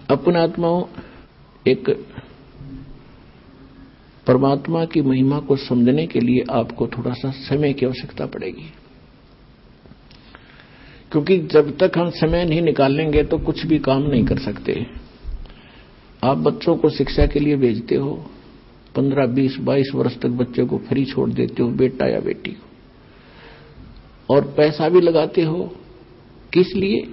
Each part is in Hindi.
अपने आत्माओं, एक परमात्मा की महिमा को समझने के लिए आपको थोड़ा सा समय की आवश्यकता पड़ेगी, क्योंकि जब तक हम समय नहीं निकालेंगे तो कुछ भी काम नहीं कर सकते। आप बच्चों को शिक्षा के लिए भेजते हो, 15, 20, 22 वर्ष तक बच्चे को फ्री छोड़ देते हो, बेटा या बेटी को, और पैसा भी लगाते हो। किस लिए?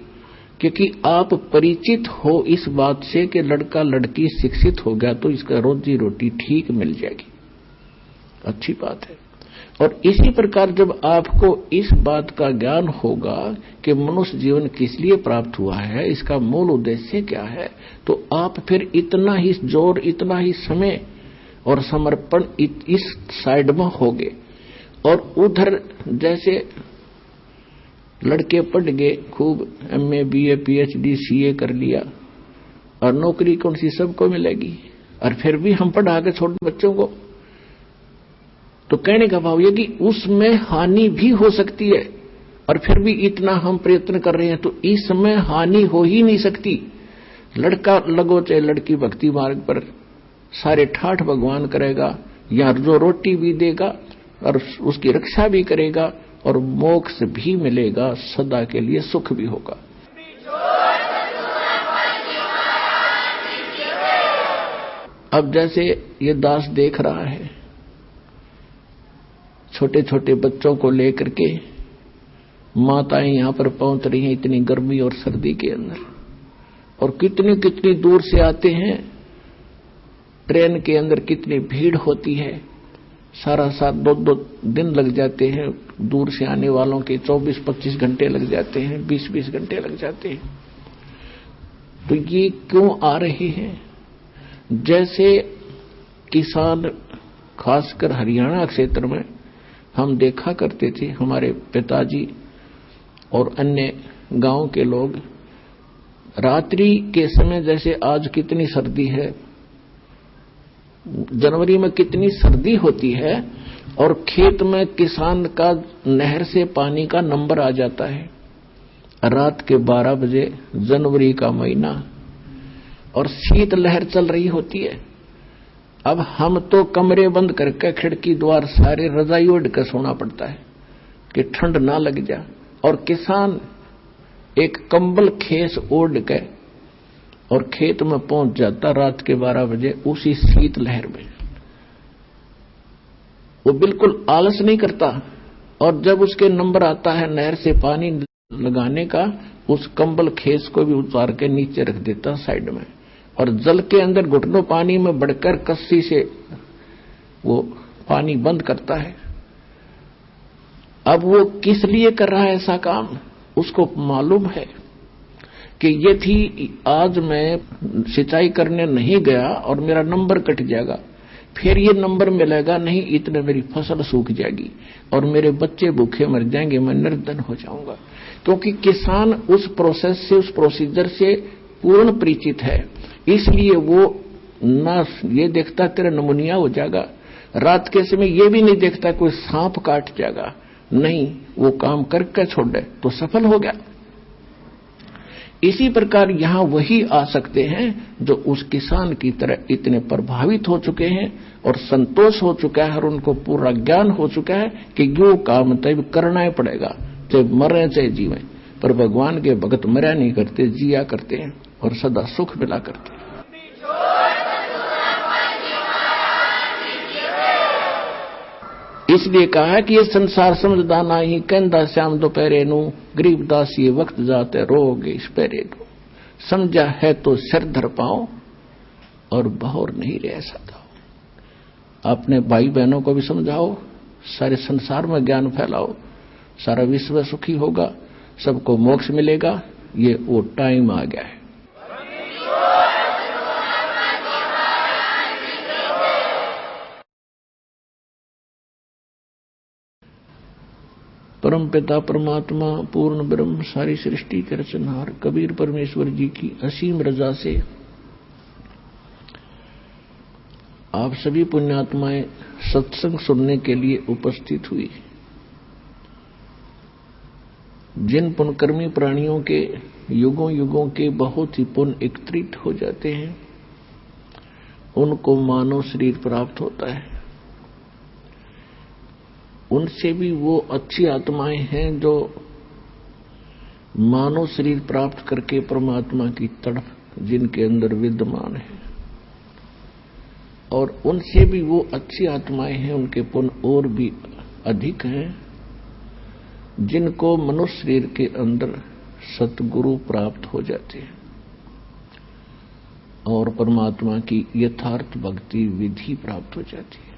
क्योंकि आप परिचित हो इस बात से कि लड़का लड़की शिक्षित हो गया तो इसका रोजी रोटी ठीक मिल जाएगी, अच्छी बात है। और इसी प्रकार जब आपको इस बात का ज्ञान होगा कि मनुष्य जीवन किस लिए प्राप्त हुआ है, इसका मूल उद्देश्य क्या है, तो आप फिर इतना ही जोर, इतना ही समय और समर्पण इस साइड में होगे। और उधर जैसे लड़के पढ़ गए, खूब MA, BA, PhD, CA कर लिया, और नौकरी कौन सी सबको मिलेगी, और फिर भी हम पढ़ा के छोटे बच्चों को, तो कहने का भाव यह कि उसमें हानि भी हो सकती है। और फिर भी इतना हम प्रयत्न कर रहे हैं तो इसमें हानि हो ही नहीं सकती। लड़का लगो चाहे लड़की भक्ति मार्ग पर, सारे ठाठ भगवान करेगा, या जो रोटी भी देगा और उसकी रक्षा भी करेगा, और मोक्ष भी मिलेगा, सदा के लिए सुख भी होगा। अब जैसे ये दास देख रहा है, छोटे छोटे बच्चों को लेकर के माताएं यहां पर पहुंच रही हैं इतनी गर्मी और सर्दी के अंदर, और कितनी कितनी दूर से आते हैं। ट्रेन के अंदर कितनी भीड़ होती है, सारा साथ 2-2 दिन लग जाते हैं। दूर से आने वालों के 24-25 घंटे लग जाते हैं, 20-20 घंटे लग जाते हैं। तो ये क्यों आ रहे हैं? जैसे किसान, खासकर हरियाणा क्षेत्र में हम देखा करते थे, हमारे पिताजी और अन्य गांव के लोग, रात्रि के समय जैसे आज कितनी सर्दी है, जनवरी में कितनी सर्दी होती है, और खेत में किसान का नहर से पानी का नंबर आ जाता है रात के 12 बजे, जनवरी का महीना, और शीत लहर चल रही होती है। अब हम तो कमरे बंद करके खिड़की द्वार सारे रजाई ओढ़ कर सोना पड़ता है कि ठंड ना लग जाए, और किसान एक कंबल खेस ओढ़ के और खेत में पहुंच जाता रात के 12 बजे उसी शीत लहर में। वो बिल्कुल आलस नहीं करता, और जब उसके नंबर आता है नहर से पानी लगाने का, उस कंबल खेस को भी उतार के नीचे रख देता साइड में, और जल के अंदर घुटनों पानी में बढ़कर कस्सी से वो पानी बंद करता है। अब वो किस लिए कर रहा है ऐसा काम? उसको मालूम है कि यदि आज मैं सिंचाई करने नहीं गया और मेरा नंबर कट जाएगा, फिर ये नंबर मिलेगा नहीं, इतने मेरी फसल सूख जाएगी और मेरे बच्चे भूखे मर जाएंगे, मैं निर्धन हो जाऊंगा। क्योंकि किसान उस प्रोसेस से, उस प्रोसीजर से पूर्ण परिचित है, इसलिए वो ना ये देखता तेरा नमूनिया हो जाएगा, रात के समय ये भी नहीं देखता कोई सांप काट जाएगा, नहीं, वो काम करके छोड़े तो सफल हो गया। इसी प्रकार यहां वही आ सकते हैं जो उस किसान की तरह इतने प्रभावित हो चुके हैं और संतोष हो चुका है और उनको पूरा ज्ञान हो चुका है कि यो काम तब करना ही पड़ेगा, चाहे मरे चाहे जीवे। पर भगवान के भगत मरा नहीं करते, जिया करते हैं और सदा सुख मिला करते हैं। इसलिए कहा है कि ये संसार समझदा नहीं, कहंदा श्याम दोपहरे नू, गरीबदास ये वक्त जाते रोगे इस पैरे नू। समझा है तो सिर धर पाओ और बहोर नहीं रह सका। अपने भाई बहनों को भी समझाओ, सारे संसार में ज्ञान फैलाओ, सारा विश्व सुखी होगा, सबको मोक्ष मिलेगा। ये वो टाइम आ गया है। परम पिता परमात्मा पूर्ण ब्रह्म सारी सृष्टि के रचनहार कबीर परमेश्वर जी की असीम रजा से आप सभी पुण्यात्माएं सत्संग सुनने के लिए उपस्थित हुई। जिन पुण्यकर्मी प्राणियों के युगों युगों के बहुत ही पुण्य एकत्रित हो जाते हैं, उनको मानव शरीर प्राप्त होता है। उनसे भी वो अच्छी आत्माएं हैं जो मानव शरीर प्राप्त करके परमात्मा की तड़प जिनके अंदर विद्यमान है, और उनसे भी वो अच्छी आत्माएं हैं, उनके पुण्य और भी अधिक हैं, जिनको मनुष्य शरीर के अंदर सतगुरु प्राप्त हो जाते हैं और परमात्मा की यथार्थ भक्ति विधि प्राप्त हो जाती है।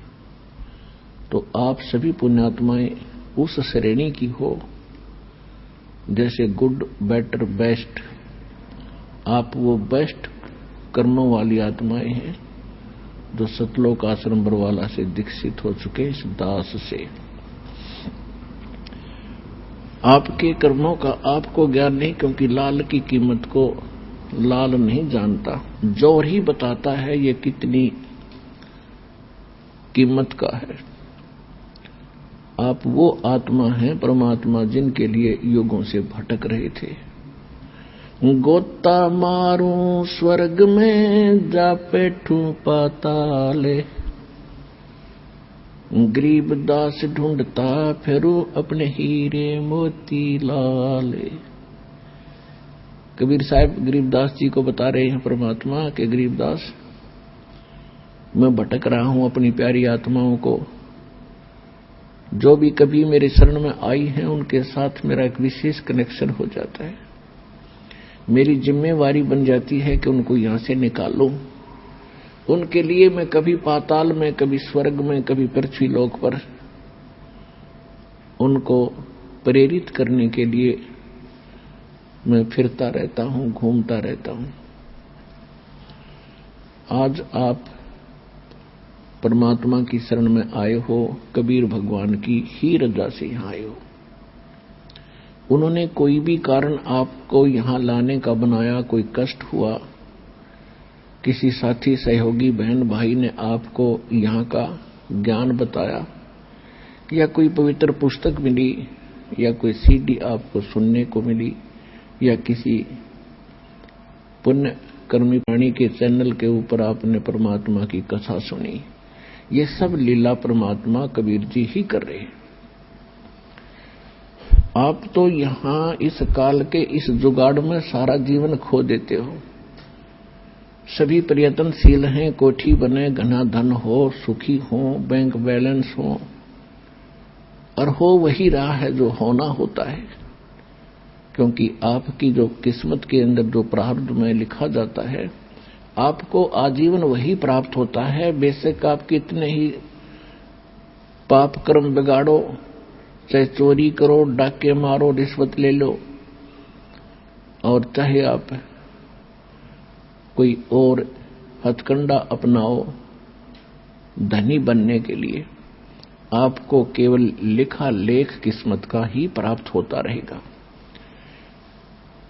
तो आप सभी पुण्यात्माएं उस श्रेणी की हो जैसे गुड, बेटर, बेस्ट, आप वो बेस्ट कर्मों वाली आत्माएं हैं जो सतलोक आश्रम बरवाला से दीक्षित हो चुके इस दास से। आपके कर्मों का आपको ज्ञान नहीं, क्योंकि लाल की कीमत को लाल नहीं जानता, जौहर ही बताता है ये कितनी कीमत का है। आप वो आत्मा हैं परमात्मा जिनके लिए युगों से भटक रहे थे। गोता मारूं स्वर्ग में जा बैठूं पाताले, गरीब दास ढूंढता फिरूं अपने हीरे मोती लाले। कबीर साहब गरीबदास जी को बता रहे हैं परमात्मा के गरीबदास, मैं भटक रहा हूं अपनी प्यारी आत्माओं को, जो भी कभी मेरे शरण में आई हैं उनके साथ मेरा एक विशेष कनेक्शन हो जाता है। मेरी जिम्मेवारी बन जाती है कि उनको यहां से निकालूं। उनके लिए मैं कभी पाताल में, कभी स्वर्ग में, कभी पृथ्वी लोक पर उनको प्रेरित करने के लिए मैं फिरता रहता हूं, घूमता रहता हूं। आज आप परमात्मा की शरण में आए हो, कबीर भगवान की ही रजा से यहां आए हो। उन्होंने कोई भी कारण आपको यहां लाने का बनाया, कोई कष्ट हुआ, किसी साथी सहयोगी बहन भाई ने आपको यहां का ज्ञान बताया, या कोई पवित्र पुस्तक मिली, या कोई सीडी आपको सुनने को मिली, या किसी पुण्य कर्मी प्राणी के चैनल के ऊपर आपने परमात्मा की कथा सुनी, ये सब लीला परमात्मा कबीर जी ही कर रहे हैं। आप तो यहां इस काल के इस जुगाड़ में सारा जीवन खो देते हो। सभी प्रयत्नशील हैं, कोठी बने, घना धन हो, सुखी हो, बैंक बैलेंस हो, और हो वही रहा है जो होना होता है, क्योंकि आपकी जो किस्मत के अंदर जो प्रारब्ध में लिखा जाता है आपको आजीवन वही प्राप्त होता है। बेशक आप कितने ही पाप कर्म बिगाड़ो, चाहे चोरी करो, डाके मारो, रिश्वत ले लो, और चाहे आप कोई और हथकंडा अपनाओ धनी बनने के लिए, आपको केवल लिखा लेख किस्मत का ही प्राप्त होता रहेगा।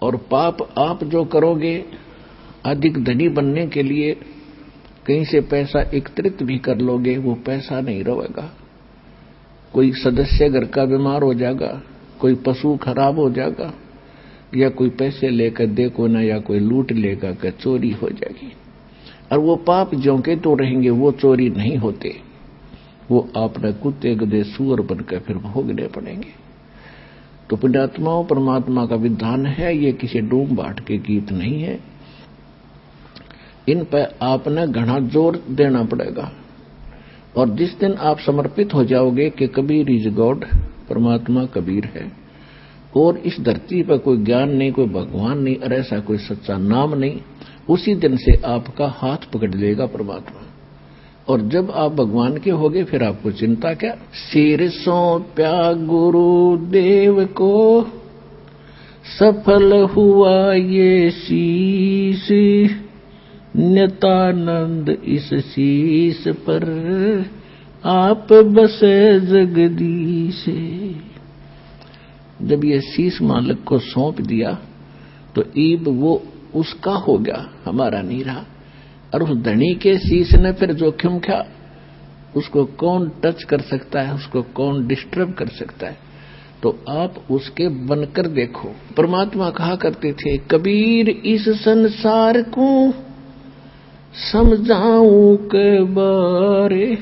और पाप आप जो करोगे अधिक धनी बनने के लिए कहीं से पैसा एकत्रित भी कर लोगे, वो पैसा नहीं रहेगा। कोई सदस्य घर का बीमार हो जाएगा, कोई पशु खराब हो जाएगा, या कोई पैसे लेकर देखो ना, या कोई लूट लेगा कि चोरी हो जाएगी, और वो पाप ज्यों के तो रहेंगे, वो चोरी नहीं होते, वो आपने कुत्ते गधे सूअर बनकर फिर भोगने पड़ेंगे। तो पुण्यात्माओं, परमात्मा का विधान है, ये किसी डूम बाट के गीत नहीं है। इन पर आपने घना जोर देना पड़ेगा, और जिस दिन आप समर्पित हो जाओगे कि कबीर इज गॉड, परमात्मा कबीर है, और इस धरती पर कोई ज्ञान नहीं, कोई भगवान नहीं, और ऐसा कोई सच्चा नाम नहीं, उसी दिन से आपका हाथ पकड़ लेगा परमात्मा। और जब आप भगवान के होगे फिर आपको चिंता क्या। सिर सौंप्या गुरुदेव को, सफल हुआ ये शीश, नित्यानंद इस शीश पर आप बसे जगदीश। जब ये शीश मालिक को सौंप दिया तो ईब वो उसका हो गया, हमारा नहीं रहा। और उस धनी के शीश ने फिर जोखिम क्या, उसको कौन टच कर सकता है, उसको कौन डिस्टर्ब कर सकता है। तो आप उसके बनकर देखो। परमात्मा कहा करते थे, कबीर इस संसार को समझाऊं के बारे,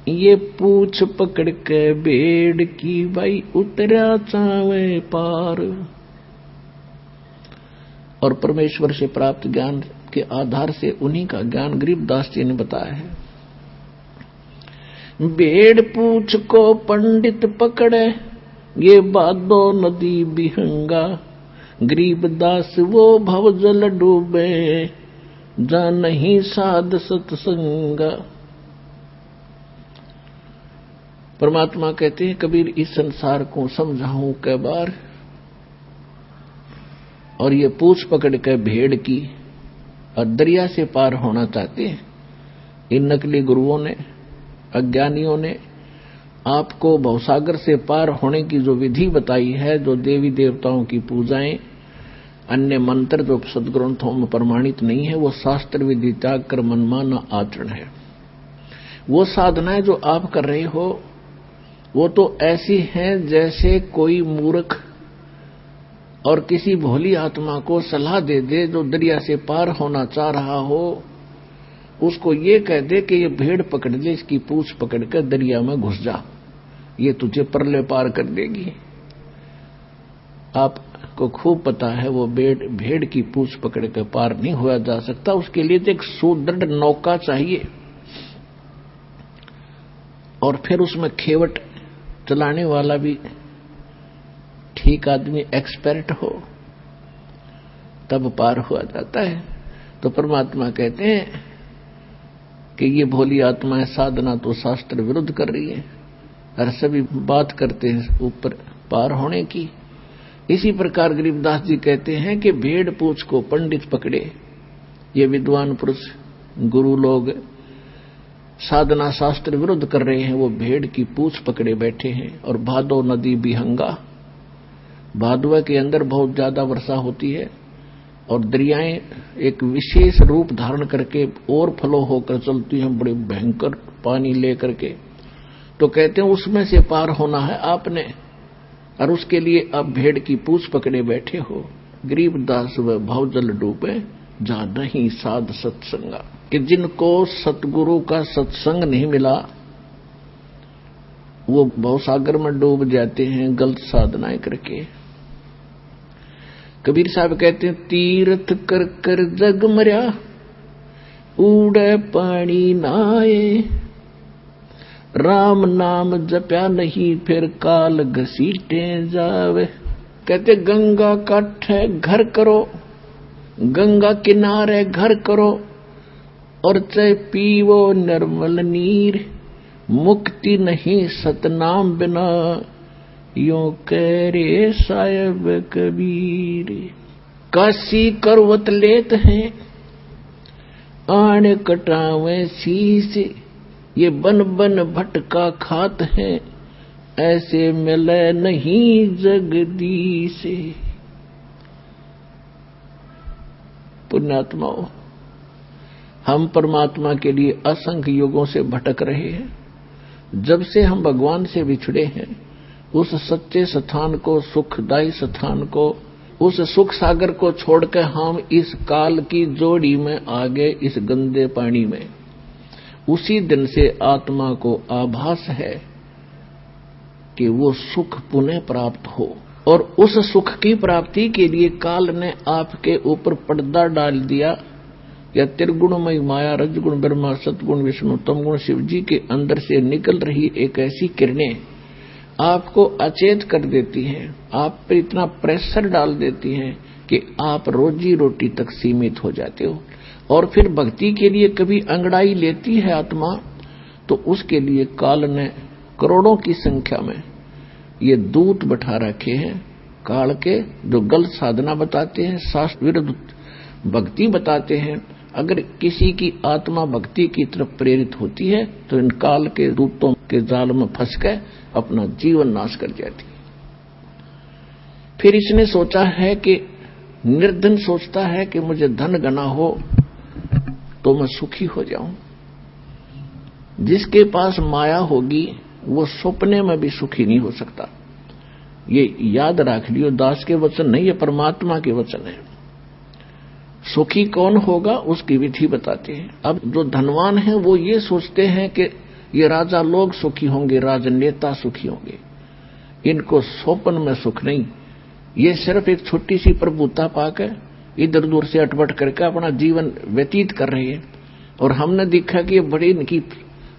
ये पूछ पकड़ के भेड़ की भाई उतरा चावे पार। और परमेश्वर से प्राप्त ज्ञान के आधार से उन्हीं का ज्ञान गरीबदास जी ने बताया है। भेड़ पूछ को पंडित पकड़े, ये बादो नदी बिहंगा, गरीबदास वो भव जल डूबे, जा नहीं साध सत्संगा। परमात्मा कहते हैं, कबीर इस संसार को समझाऊं कै बार, और ये पूछ पकड़ के भेड़ की और दरिया से पार होना चाहते हैं। इन नकली गुरुओं ने, अज्ञानियों ने आपको भवसागर से पार होने की जो विधि बताई है, जो देवी देवताओं की पूजाएं, अन्य मंत्र जो सदग्रंथों में प्रमाणित नहीं है, वो शास्त्र विधि त्याग कर मनमाना आचरण है। वो साधनाएं जो आप कर रहे हो वो तो ऐसी हैं जैसे कोई मूर्ख और किसी भोली आत्मा को सलाह दे दे जो दरिया से पार होना चाह रहा हो, उसको ये कह दे कि ये भेड़ पकड़ ले, इसकी पूंछ पकड़ कर दरिया में घुस जा, ये तुझे परले पार कर देगी। आपको खूब पता है वो भेड़ की पूंछ पकड़ कर पार नहीं हुआ जा सकता। उसके लिए तो एक सुदृढ़ नौका चाहिए और फिर उसमें खेवट चलाने वाला भी ठीक आदमी, एक्सपर्ट हो, तब पार हुआ जाता है। तो परमात्मा कहते हैं कि ये भोली आत्माएं साधना तो शास्त्र विरुद्ध कर रही है और सभी बात करते हैं ऊपर पार होने की। इसी प्रकार गरीबदास जी कहते हैं कि भेड़ पूंछ को पंडित पकड़े, ये विद्वान पुरुष गुरु लोग साधना शास्त्र विरुद्ध कर रहे हैं, वो भेड़ की पूंछ पकड़े बैठे हैं। और भादो नदी बिहंगा, भादवा के अंदर बहुत ज्यादा वर्षा होती है और दरियाएं एक विशेष रूप धारण करके और फ्लो होकर चलती हैं, बड़े भयंकर पानी लेकर के। तो कहते हैं उसमें से पार होना है आपने, और उसके लिए आप भेड़ की पूंछ पकड़े बैठे हो। गरीबदास व भवजल डूबे, जा नहीं साध सत्संगा, कि जिनको सतगुरु का सत्संग नहीं मिला वो भवसागर में डूब जाते हैं गलत साधनाएं करके। कबीर साहब कहते हैं, तीर्थ कर कर जग मर्या, उड़े पानी नाए, राम नाम जप्या नहीं फिर काल घसीटे जावे। कहते गंगा काठे घर करो, गंगा किनारे घर करो, और चाहे पीवो निर्मल नीर, मुक्ति नहीं सतनाम बिना, यो कह रे साहिब कबीर। काशी करवत लेत हैं, आण कटावे शीश, ये बन बन भटका खात है, ऐसे मिले नहीं जगदीश। पुण्यात्माओं, हम परमात्मा के लिए असंख्य युगों से भटक रहे हैं। जब से हम भगवान से बिछड़े हैं, उस सच्चे स्थान को, सुखदायी स्थान को, उस सुख सागर को छोड़कर हम इस काल की जोड़ी में आ गए, इस गंदे पानी में। उसी दिन से आत्मा को आभास है कि वो सुख पुनः प्राप्त हो, और उस सुख की प्राप्ति के लिए काल ने आपके ऊपर पर्दा डाल दिया। या त्रिगुणमय माया, रजगुण ब्रह्मा, सतगुण विष्णु, तमगुण शिव जी के अंदर से निकल रही एक ऐसी किरणें आपको अचेत कर देती हैं, आप पर इतना प्रेशर डाल देती हैं कि आप रोजी रोटी तक सीमित हो जाते हो। और फिर भक्ति के लिए कभी अंगड़ाई लेती है आत्मा, तो उसके लिए काल ने करोड़ों की संख्या में ये दूत बैठा रखे हैं काल के, जो गलत साधना बताते हैं, शास्त्र विरुद्ध भक्ति बताते हैं। अगर किसी की आत्मा भक्ति की तरफ प्रेरित होती है तो इन काल के दूतों के जाल में फंस कर अपना जीवन नाश कर जाती। फिर इसने सोचा है कि निर्धन सोचता है कि मुझे धन घना हो तो मैं सुखी हो जाऊं। जिसके पास माया होगी वो सपने में भी सुखी नहीं हो सकता। ये याद रख लियो, दास के वचन नहीं, ये परमात्मा के वचन है। सुखी कौन होगा उसकी विधि बताते हैं। अब जो धनवान है वो ये सोचते हैं कि ये राजा लोग सुखी होंगे, राजनेता सुखी होंगे, इनको सोपन में सुख नहीं, ये सिर्फ एक छोटी सी प्रभुता पाकर इधर उधर से अटपट करके अपना जीवन व्यतीत कर रहे हैं। और हमने देखा कि ये बड़ी इनकी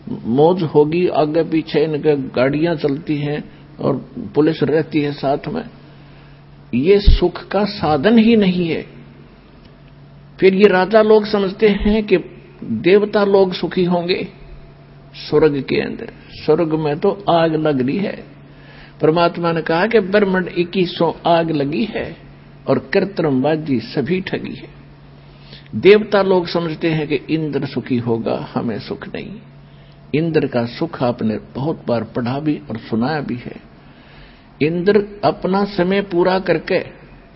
मौज होगी, आगे पीछे इनके गाड़ियां चलती हैं और पुलिस रहती है साथ में, ये सुख का साधन ही नहीं है। फिर ये राजा लोग समझते हैं कि देवता लोग सुखी होंगे स्वर्ग के अंदर, स्वर्ग में तो आग लग रही है। परमात्मा ने कहा कि ब्रह्मांड 2100 आग लगी है और कृत्रिमबाजी सभी ठगी है। देवता लोग समझते हैं कि इंद्र सुखी होगा, हमें सुख नहीं। इंद्र का सुख आपने बहुत बार पढ़ा भी और सुनाया भी है। इंद्र अपना समय पूरा करके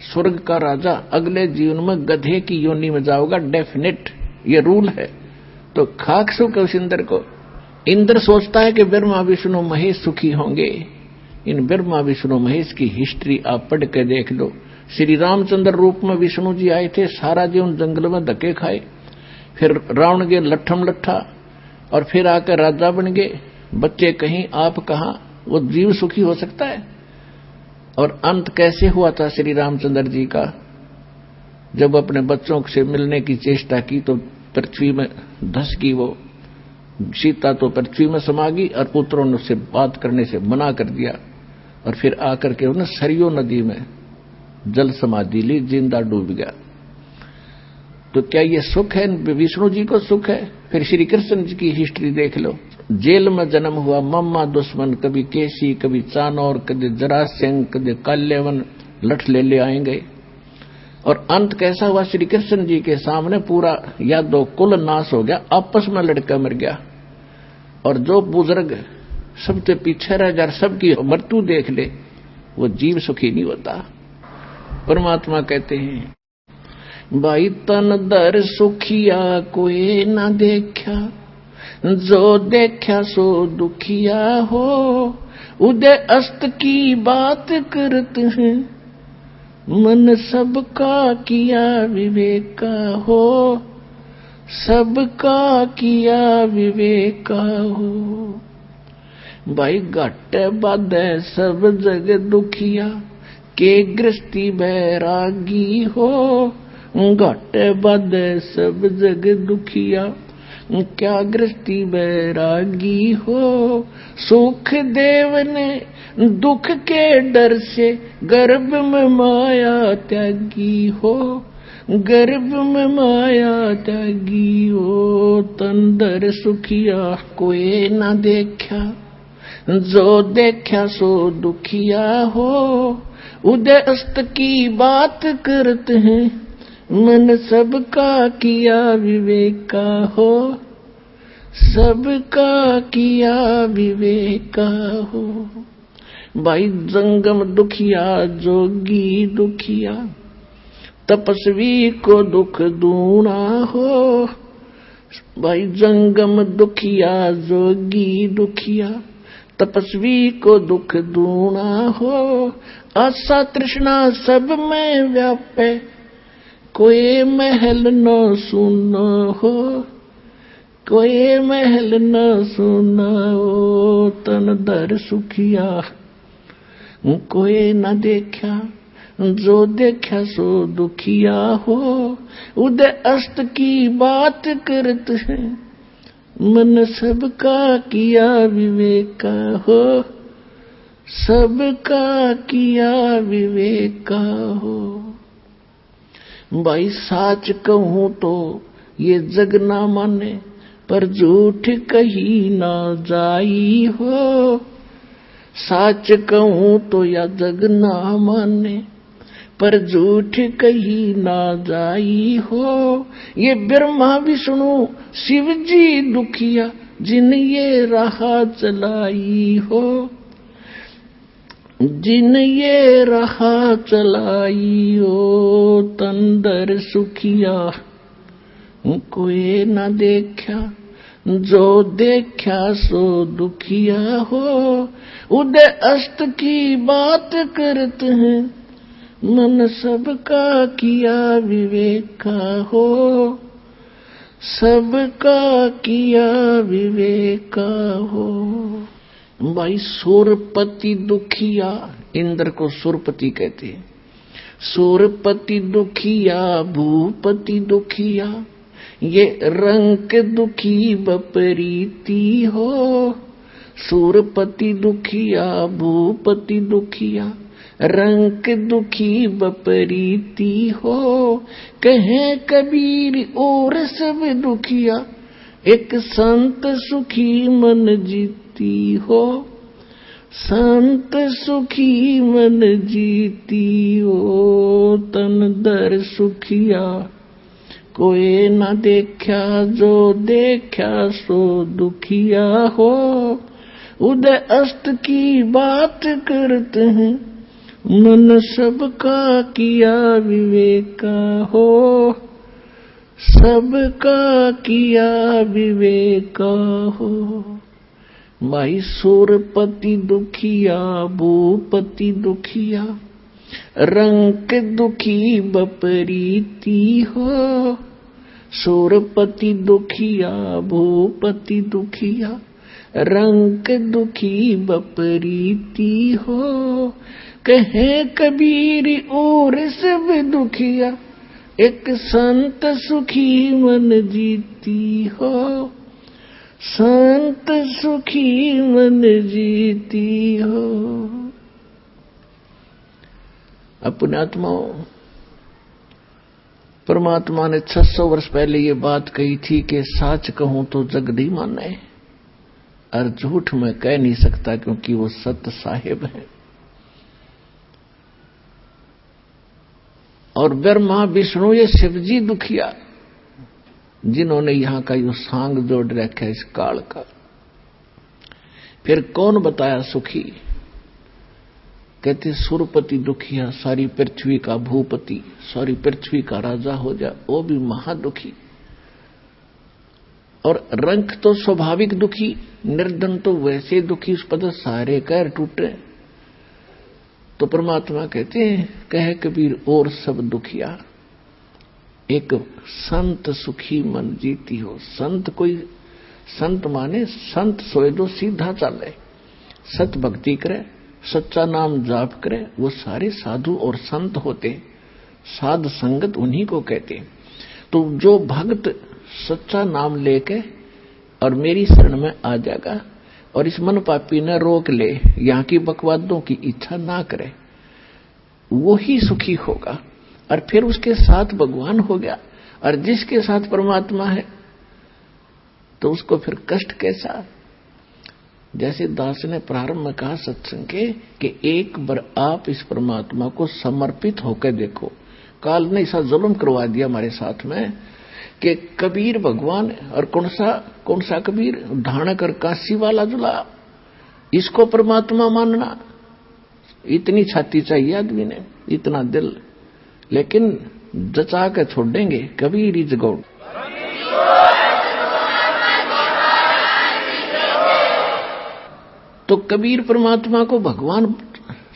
स्वर्ग का राजा अगले जीवन में गधे की योनि में जाओगा, डेफिनेट, ये रूल है। तो खाक सुख उस इंद्र को। इंद्र सोचता है कि ब्रह्मा विष्णु महेश सुखी होंगे। इन ब्रह्मा विष्णु महेश की हिस्ट्री आप पढ़ के देख लो। श्री रामचंद्र रूप में विष्णु जी आए थे, सारा जीवन जंगल में धक्के खाए, फिर रावण के लट्ठम लट्ठा, और फिर आकर राजा बन गए। बच्चे कहीं आप कहां, वो जीव सुखी हो सकता है? और अंत कैसे हुआ था श्री रामचंद्र जी का? जब अपने बच्चों से मिलने की चेष्टा की तो पृथ्वी में धस गई वो सीता, तो पृथ्वी में समा गई और पुत्रों ने उससे बात करने से मना कर दिया। और फिर आकर के उन्होंने सरयू नदी में जल समाधि ली, जिंदा डूब गया। तो क्या ये सुख है? विष्णु जी को सुख है? फिर श्री कृष्ण जी की हिस्ट्री देख लो। जेल में जन्म हुआ, मम्मा दुश्मन, कभी केसी, कभी चानौर, कभी जरासंध, कभी काल्यवन, लठ ले आएंगे। और अंत कैसा हुआ? श्री कृष्ण जी के सामने पूरा यादव कुल नाश हो गया, आपस में लड़का मर गया। और जो बुजुर्ग सबसे पीछे रह जा, सबकी मृत्यु देख ले, वो जीव सुखी नहीं होता। परमात्मा कहते हैं, भाई तन दर सुखिया कोई ना देखा, जो देखा सो दुखिया हो, उदय अस्त की बात करते हैं, मन सबका किया विवेका हो, सबका किया विवेका हो। भाई घाटे बाधे सब जग दुखिया, के गृहस्थी बैरागी हो, घाटे बाधे सब जग दुखिया, क्या गृहस्थी बैरागी हो। सुख देव ने दुख के डर से गर्भ में माया त्यागी हो, गर्भ में माया त्यागी हो। तंदर सुखिया कोई ना देखा, जो देखा सो दुखिया हो, उदय अस्त की बात करते हैं, मन सबका किया विवेका हो, सबका किया विवेका हो। भाई जंगम दुखिया जोगी दुखिया, तपस्वी को दुख दूना हो। भाई जंगम दुखिया जोगी दुखिया, तपस्वी को दुख दूना हो। आशा तृष्णा सब में व्यापे, कोई महल न सुना हो, कोई महल न सुना हो। तन दर सुखिया कोई न देखा, जो देखा सो दुखिया हो, उदय अस्त की बात करते हैं, मन सबका किया विवेका हो, सबका किया विवेका हो। भाई साच कहूं तो ये जग ना माने, पर झूठ कही ना जाई हो। साच कहूं तो या जग ना माने, पर झूठ कही ना जाई हो। ये ब्रह्मा विष्णु शिव जी दुखिया, जिन ये राह चलाई हो, जिन ये राह चलाई हो। तंदर सुखिया कोई न देखा, जो देखा सो दुखिया हो। उदय अस्त की बात करते हैं, मन सबका किया विवेका हो। सबका किया विवेका हो। भाई सूरपति दुखिया, इंद्र को सूरपति कहते हैं। सूरपति दुखिया, भूपति दुखिया, ये रंग दुखी बपरीती हो। सूरपति दुखिया, भूपति दुखिया, रंग दुखी बपरीती हो। कहे कबीर और सब दुखिया, एक संत सुखी मन जीती हो। संत सुखी मन जीती हो। तन दर सुखिया, कोई न देखा, जो देखा सो दुखिया हो। उदय अस्त की बात करते हैं, मन सबका किया विवेका हो। सबका किया विवेका हो। भाई सूरपति दुखिया, भूपति दुखिया, रंग दुखी बपरीती हो। सूरपति दुखिया, भूपति दुखिया, रंग दुखी बपरीती हो। कहे कबीर और सब दुखिया, एक संत सुखी मन जीती हो। संत सुखी मन जीती हो। अपने आत्माओं, परमात्मा ने 600 वर्ष पहले ये बात कही थी कि साच कहूं तो जग नहीं माने, और झूठ मैं कह नहीं सकता क्योंकि वो सत्य साहिब है। और ब्रह्मा विष्णु ये शिवजी दुखिया, जिन्होंने यहां का यो सांग जोड़ रखा है इस काल का। फिर कौन बताया सुखी? कहते सुरपति दुखिया, सारी पृथ्वी का भूपति, सारी पृथ्वी का राजा हो जा, वो भी महादुखी। और रंग तो स्वाभाविक दुखी, निर्धन तो वैसे दुखी, उस पर सारे कैर टूटे। तो परमात्मा कहते हैं, कहे कबीर और सब दुखिया, एक संत सुखी मन जीती हो। संत कोई, संत माने संत सोए जो सीधा चले, सत भक्ति करे, सच्चा नाम जाप करे, वो सारे साधु और संत होते। साध संगत उन्हीं को कहते। तो जो भक्त सच्चा नाम लेके और मेरी शरण में आ जाएगा और इस मन पापी ने रोक ले, यहाँ की बकवादों की इच्छा ना करे, वो ही सुखी होगा। और फिर उसके साथ भगवान हो गया। और जिसके साथ परमात्मा है तो उसको फिर कष्ट कैसा? जैसे दास ने प्रारंभ में कहा सत्संग के कि एक बार आप इस परमात्मा को समर्पित होकर देखो। काल ने ऐसा जुल्म करवा दिया हमारे साथ में कि कबीर भगवान, और कौन सा कबीर? ढाणक और काशी वाला जुला, इसको परमात्मा मानना। इतनी छाती चाहिए आदमी ने, इतना दिल, लेकिन जचा के छोड़ देंगे। Kabir is God. तो कबीर परमात्मा को भगवान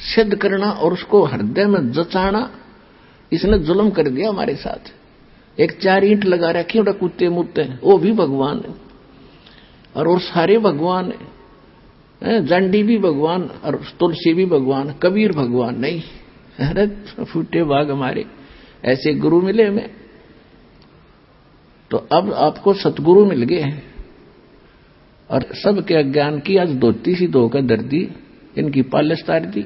सिद्ध करना और उसको हृदय में जचाना, इसने जुल्म कर दिया हमारे साथ। एक 4 ईंट लगा रखी उड़ा कुत्ते मुत्ते, वो भी भगवान है और वो सारे भगवान है। जंडी भी भगवान और तुलसी भी भगवान, कबीर भगवान नहीं। अरे फूटे भाग हमारे, ऐसे गुरु मिले हमें। तो अब आपको सतगुरु मिल गए हैं और सबके अज्ञान की आज धोती सी धोकर धर दी, इनकी पालिश तार दी।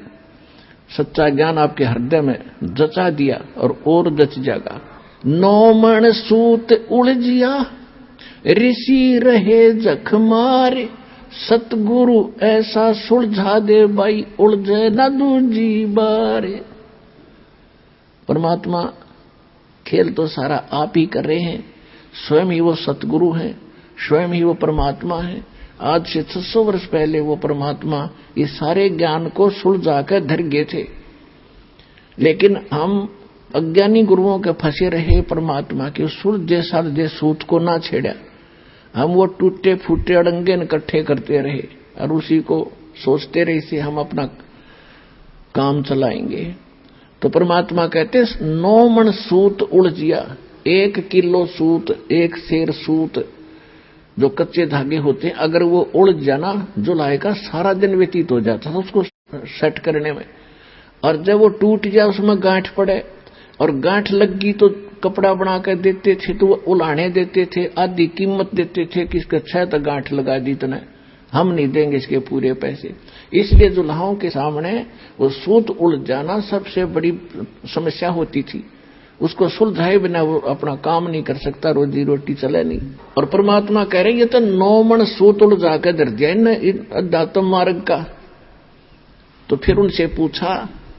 सच्चा ज्ञान आपके हृदय में जचा दिया और जच जाएगा। 9 मण सूत उलझिया, ऋषि रहे जख मारे। सतगुरु ऐसा सुलझा दे भाई, उलझे न दूजी बारे। परमात्मा खेल तो सारा आप ही कर रहे हैं। स्वयं ही वो सतगुरु हैं, स्वयं ही वो परमात्मा है। आज से 600 वर्ष पहले वो परमात्मा ये सारे ज्ञान को सुलझा कर धर गए थे, लेकिन हम अज्ञानी गुरुओं के फंसे रहे। परमात्मा के सुलझे सालझे सूत को ना छेड़ा हम वो टूटे फूटे अड़ंगे इकट्ठे करते रहे और उसी को सोचते रहे से हम अपना काम चलाएंगे। तो परमात्मा कहते 9 मन सूत उलझिया, 1 किलो सूत, 1 सेर सूत जो कच्चे धागे होते हैं, अगर वो उलझ जाना जुलाई का सारा दिन व्यतीत हो जाता था उसको सेट करने में। और जब वो टूट जाए उसमें गांठ पड़े और गांठ लग गई तो कपड़ा बना कर देते थे, तो वो उलाने देते थे, आधी कीमत देते थे कि इसका 6 तक गांठ लगा दी, इतना हम नहीं देंगे इसके पूरे पैसे। इसलिए दुल्हाओं के सामने वो सूत उलझ जाना सबसे बड़ी समस्या होती थी। उसको सुलझाए बिना वो अपना काम नहीं कर सकता, रोजी रोटी चले नहीं। और परमात्मा कह रहे ये तो 9 मन सूत उलझा कर धर दिया इन अध्यात्म मार्ग का। तो फिर उनसे पूछा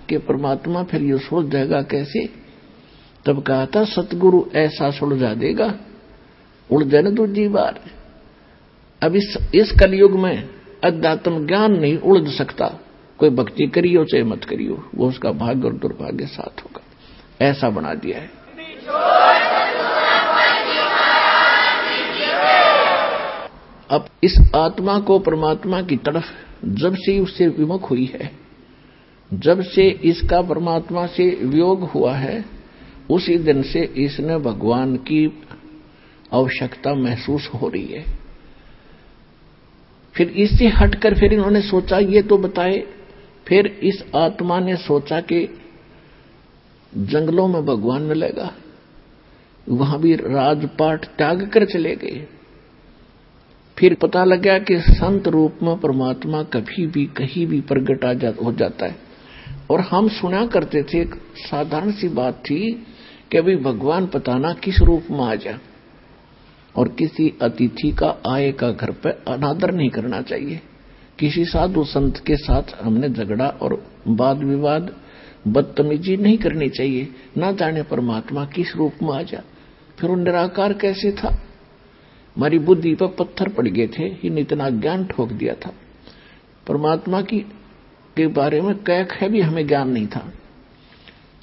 कि परमात्मा फिर ये सुलझेगा कैसे? तब कहा था सतगुरु ऐसा सुलझा देगा, उलझे न दूसरी बार। अब इस कलयुग में अध्यात्म ज्ञान नहीं उलझ सकता। कोई भक्ति करियो चाहे मत करियो, वो उसका भाग्य और दुर्भाग्य साथ होगा, ऐसा बना दिया है। अब इस आत्मा को परमात्मा की तरफ जब से उससे विमुख हुई है, जब से इसका परमात्मा से वियोग हुआ है, उसी दिन से इसने भगवान की आवश्यकता महसूस हो रही है। फिर इससे हटकर फिर इन्होंने सोचा ये तो बताए। फिर इस आत्मा ने सोचा कि जंगलों में भगवान मिलेगा, वहां भी राजपाट त्याग कर चले गए। फिर पता लगा कि संत रूप में परमात्मा कभी भी कहीं भी प्रकट हो जाता है। और हम सुना करते थे, एक साधारण सी बात थी कि अभी भगवान पता ना किस रूप में आ जा, और किसी अतिथि का आए का घर पे अनादर नहीं करना चाहिए। किसी साधु संत के साथ हमने झगड़ा और वाद विवाद बदतमीजी नहीं करनी चाहिए। ना जाने परमात्मा किस रूप में आ जा। फिर वो निराकार कैसे था, हमारी बुद्धि पर पत्थर पड़ गए थे, इन इतना ज्ञान ठोक दिया था। परमात्मा के बारे में कह भी हमें ज्ञान नहीं था।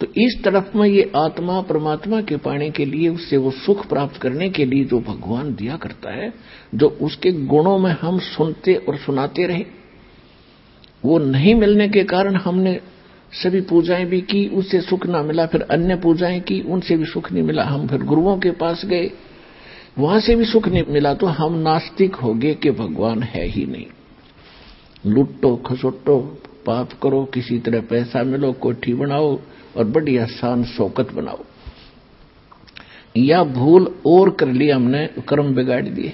तो इस तरफ में ये आत्मा परमात्मा के पाने के लिए, उससे वो सुख प्राप्त करने के लिए जो भगवान दिया करता है, जो उसके गुणों में हम सुनते और सुनाते रहे, वो नहीं मिलने के कारण हमने सभी पूजाएं भी की, उससे सुख ना मिला। फिर अन्य पूजाएं की, उनसे भी सुख नहीं मिला। हम फिर गुरुओं के पास गए, वहां से भी सुख नहीं मिला। तो हम नास्तिक हो गए कि भगवान है ही नहीं। लुटो खसोटो पाप करो, किसी तरह पैसा मिलो, कोठी बनाओ और बड़ी आसान शौकत बनाओ, या भूल और कर ली हमने, कर्म बिगाड़ दिए।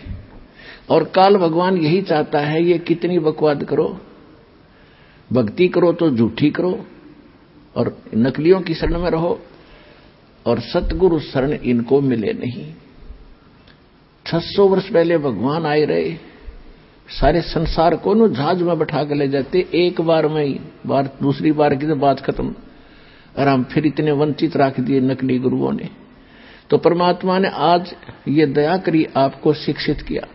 और काल भगवान यही चाहता है, ये कितनी बकवाद करो, भक्ति करो तो झूठी करो और नकलियों की शरण में रहो, और सतगुरु शरण इनको मिले नहीं। 600 वर्ष पहले भगवान आए रहे, सारे संसार को न जहाज में बैठा कर ले जाते, एक बार में ही, बार दूसरी बार की तो बात खत्म। और हम फिर इतने वंचित रख दिए नकली गुरुओं ने। तो परमात्मा ने आज ये दया करी आपको शिक्षित किया।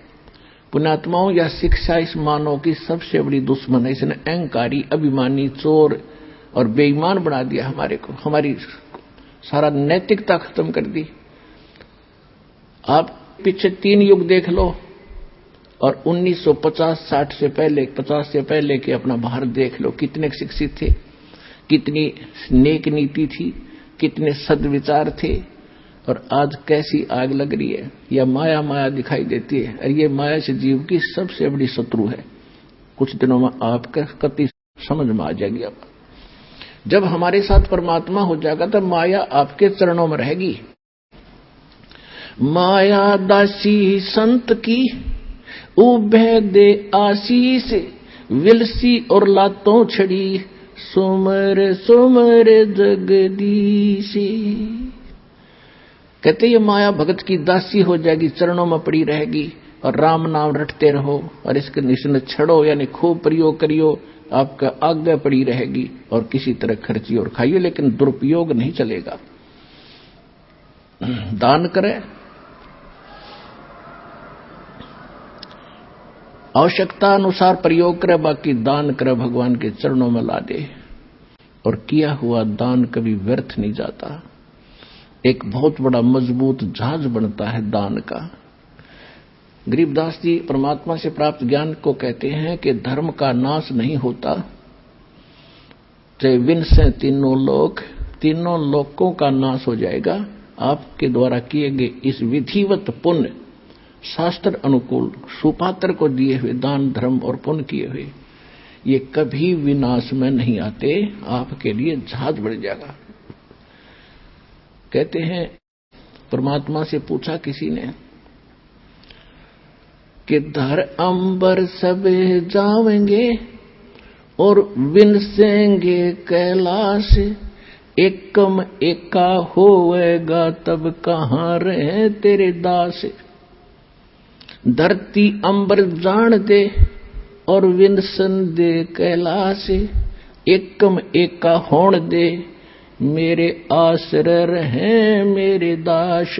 पुण्यात्माओं, या शिक्षा इस मानव की सबसे बड़ी दुश्मन है। इसने अहंकारी, अभिमानी, चोर और बेईमान बना दिया हमारे को, हमारी सारा नैतिकता खत्म कर दी। आप पीछे 3 युग देख लो और 1950-60 से पहले, 50 से पहले के अपना भारत देख लो, कितने शिक्षित थे, कितनी नेक नीति थी, कितने सद्विचार थे। और आज कैसी आग लग रही है, या माया माया दिखाई देती है। और ये माया से जीव की सबसे बड़ी शत्रु है। कुछ दिनों में आपका कति समझ में आ जाएगी। अब जब हमारे साथ परमात्मा हो जाएगा तब माया आपके चरणों में रहेगी। माया दासी संत की उभे दे आशीष, विलसी और लातों छड़ी, सुमर सुमर जगदीशी। कहते ये माया भगत की दासी हो जाएगी, चरणों में पड़ी रहेगी, और राम नाम रटते रहो और इसके निशान छड़ो, यानी खूब प्रयोग करियो, आपका आज्ञा पड़ी रहेगी और किसी तरह खर्ची और खाइए, लेकिन दुरुपयोग नहीं चलेगा। दान करें, आवश्यकता अनुसार प्रयोग करे, बाकी दान करे भगवान के चरणों में ला दे। और किया हुआ दान कभी व्यर्थ नहीं जाता। एक बहुत बड़ा मजबूत जहाज बनता है दान का। गरीबदास जी परमात्मा से प्राप्त ज्ञान को कहते हैं कि धर्म का नाश नहीं होता, चाहे विन से तीनों लोकों का नाश हो जाएगा। आपके द्वारा किए गए इस विधिवत पुण्य, शास्त्र अनुकूल सुपात्र को दिए हुए दान धर्म और पुण्य किए हुए, ये कभी विनाश में नहीं आते, आपके लिए जहाज बढ़ जाएगा। कहते हैं परमात्मा से पूछा किसी ने कि धर अंबर सब जावेंगे और विनसेंगे कैलाश, एकम एका होएगा तब कहां रहे तेरे दास। धरती अंबर जान दे और विनसन दे कैलाश, एकम एका होण दे मेरे आश्रय रहे मेरे दास।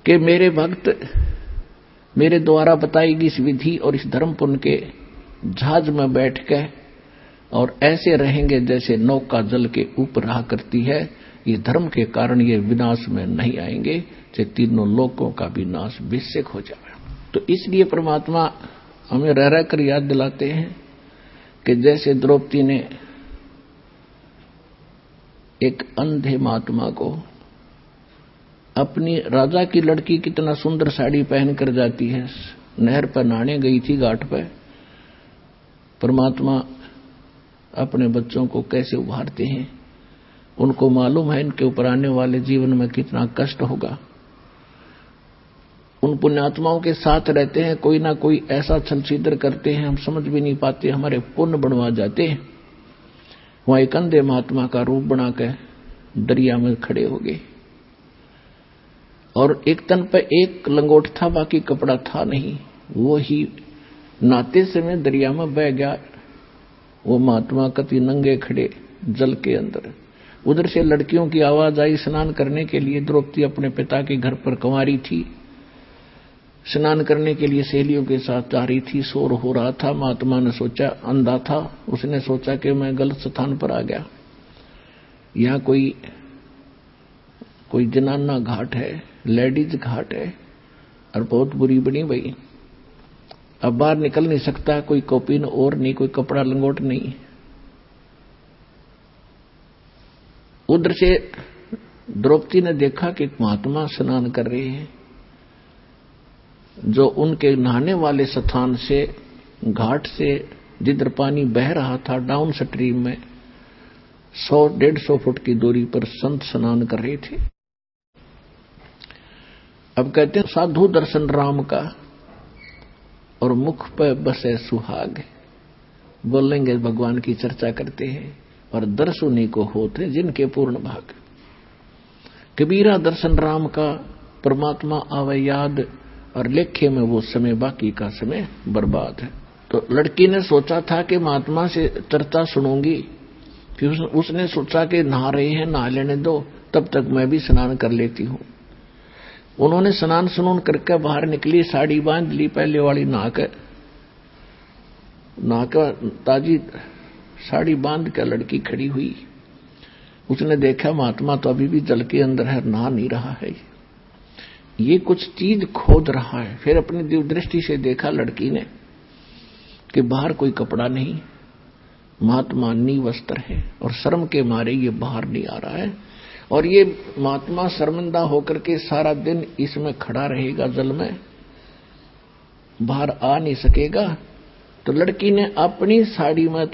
कि मेरे भक्त मेरे द्वारा बताई गई इस विधि और इस धर्म पुण्य के जहाज में बैठ के और ऐसे रहेंगे जैसे नौका जल के ऊपर रहा करती है। ये धर्म के कारण ये विनाश में नहीं आएंगे, चाहे तीनों लोकों का भी नाश बेशक हो जाए। तो इसलिए परमात्मा हमें रह रह कर याद दिलाते हैं कि जैसे द्रौपदी ने एक अंधे महात्मा को, अपनी राजा की लड़की कितना सुंदर साड़ी पहनकर जाती है, नहर पर नहाने गई थी घाट पर, परमात्मा अपने बच्चों को कैसे उभारते हैं। उनको मालूम है इनके ऊपर आने वाले जीवन में कितना कष्ट होगा। उन पुण्यात्माओं के साथ रहते हैं, कोई ना कोई ऐसा छल छिद्र करते हैं, हम समझ भी नहीं पाते, हमारे पुण्य बनवा जाते हैं। वहां एक अंधे महात्मा का रूप बनाकर दरिया में खड़े हो गए और एक तन पर एक लंगोट था, बाकी कपड़ा था नहीं। वो ही नहाते समय दरिया में बह गया। वो महात्मा कति नंगे खड़े जल के अंदर। उधर से लड़कियों की आवाज आई स्नान करने के लिए। द्रौपदी अपने पिता के घर पर कंवारी थी, स्नान करने के लिए सहेलियों के साथ जा रही थी। शोर हो रहा था। महात्मा ने सोचा, अंधा था, उसने सोचा कि मैं गलत स्थान पर आ गया, यहां कोई जनाना घाट है, लेडीज घाट है और बहुत बुरी बनी भाई। अब बाहर निकल नहीं सकता, कोई कॉपिन और नहीं, कोई कपड़ा लंगोट नहीं। उधर से द्रौपदी ने देखा कि महात्मा स्नान कर रहे हैं, जो उनके नहाने वाले स्थान से, घाट से जिधर पानी बह रहा था डाउन स्ट्रीम में 100-150 फुट की दूरी पर संत स्नान कर रहे थे। अब कहते हैं साधु दर्शन राम का और मुख पर बसे सुहाग। बोलेंगे भगवान की चर्चा करते हैं और दर्श उन्हीं को होते जिनके पूर्ण भाग। कबीरा दर्शन राम का, परमात्मा आवे याद और लेखे में वो समय बाकी का समय बर्बाद है। तो लड़की ने सोचा था कि महात्मा से चर्चा सुनूंगी, फिर उसने सोचा कि नहा रहे हैं, नहा लेने दो, तब तक मैं भी स्नान कर लेती हूं। उन्होंने स्नान सुनून करके बाहर निकली, साड़ी बांध ली पहले वाली, नहाकर ताजी साड़ी बांध कर लड़की खड़ी हुई। उसने देखा महात्मा तो अभी भी जल के अंदर है, नहा नहीं रहा है, ये कुछ चीज खोज रहा है। फिर अपनी दिव्य दृष्टि से देखा लड़की ने कि बाहर कोई कपड़ा नहीं, महात्मा निवस्त्र है और शर्म के मारे ये बाहर नहीं आ रहा है। और ये महात्मा शर्मिंदा होकर के सारा दिन इसमें खड़ा रहेगा, जल में बाहर आ नहीं सकेगा। तो लड़की ने अपनी साड़ी में,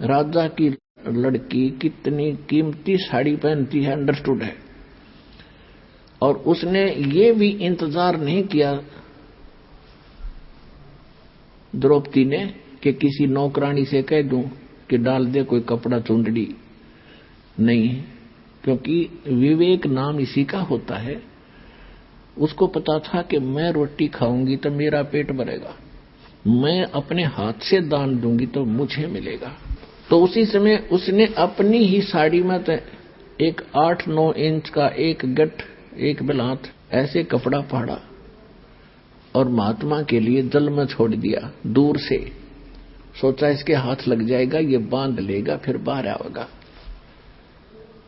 राजा की लड़की कितनी कीमती साड़ी पहनती है, अंडरस्टूड है। और उसने ये भी इंतजार नहीं किया द्रौपदी ने कि किसी नौकरानी से कह दूं कि डाल दे कोई कपड़ा चुंदड़ी, नहीं, क्योंकि विवेक नाम इसी का होता है। उसको पता था कि मैं रोटी खाऊंगी तो मेरा पेट भरेगा, मैं अपने हाथ से दान दूंगी तो मुझे मिलेगा। तो उसी समय उसने अपनी ही साड़ी में एक 8-9 इंच का एक गठ, एक बिलात ऐसे कपड़ा फाड़ा और महात्मा के लिए जल में छोड़ दिया। दूर से सोचा इसके हाथ लग जाएगा, ये बांध लेगा, फिर बाहर आएगा।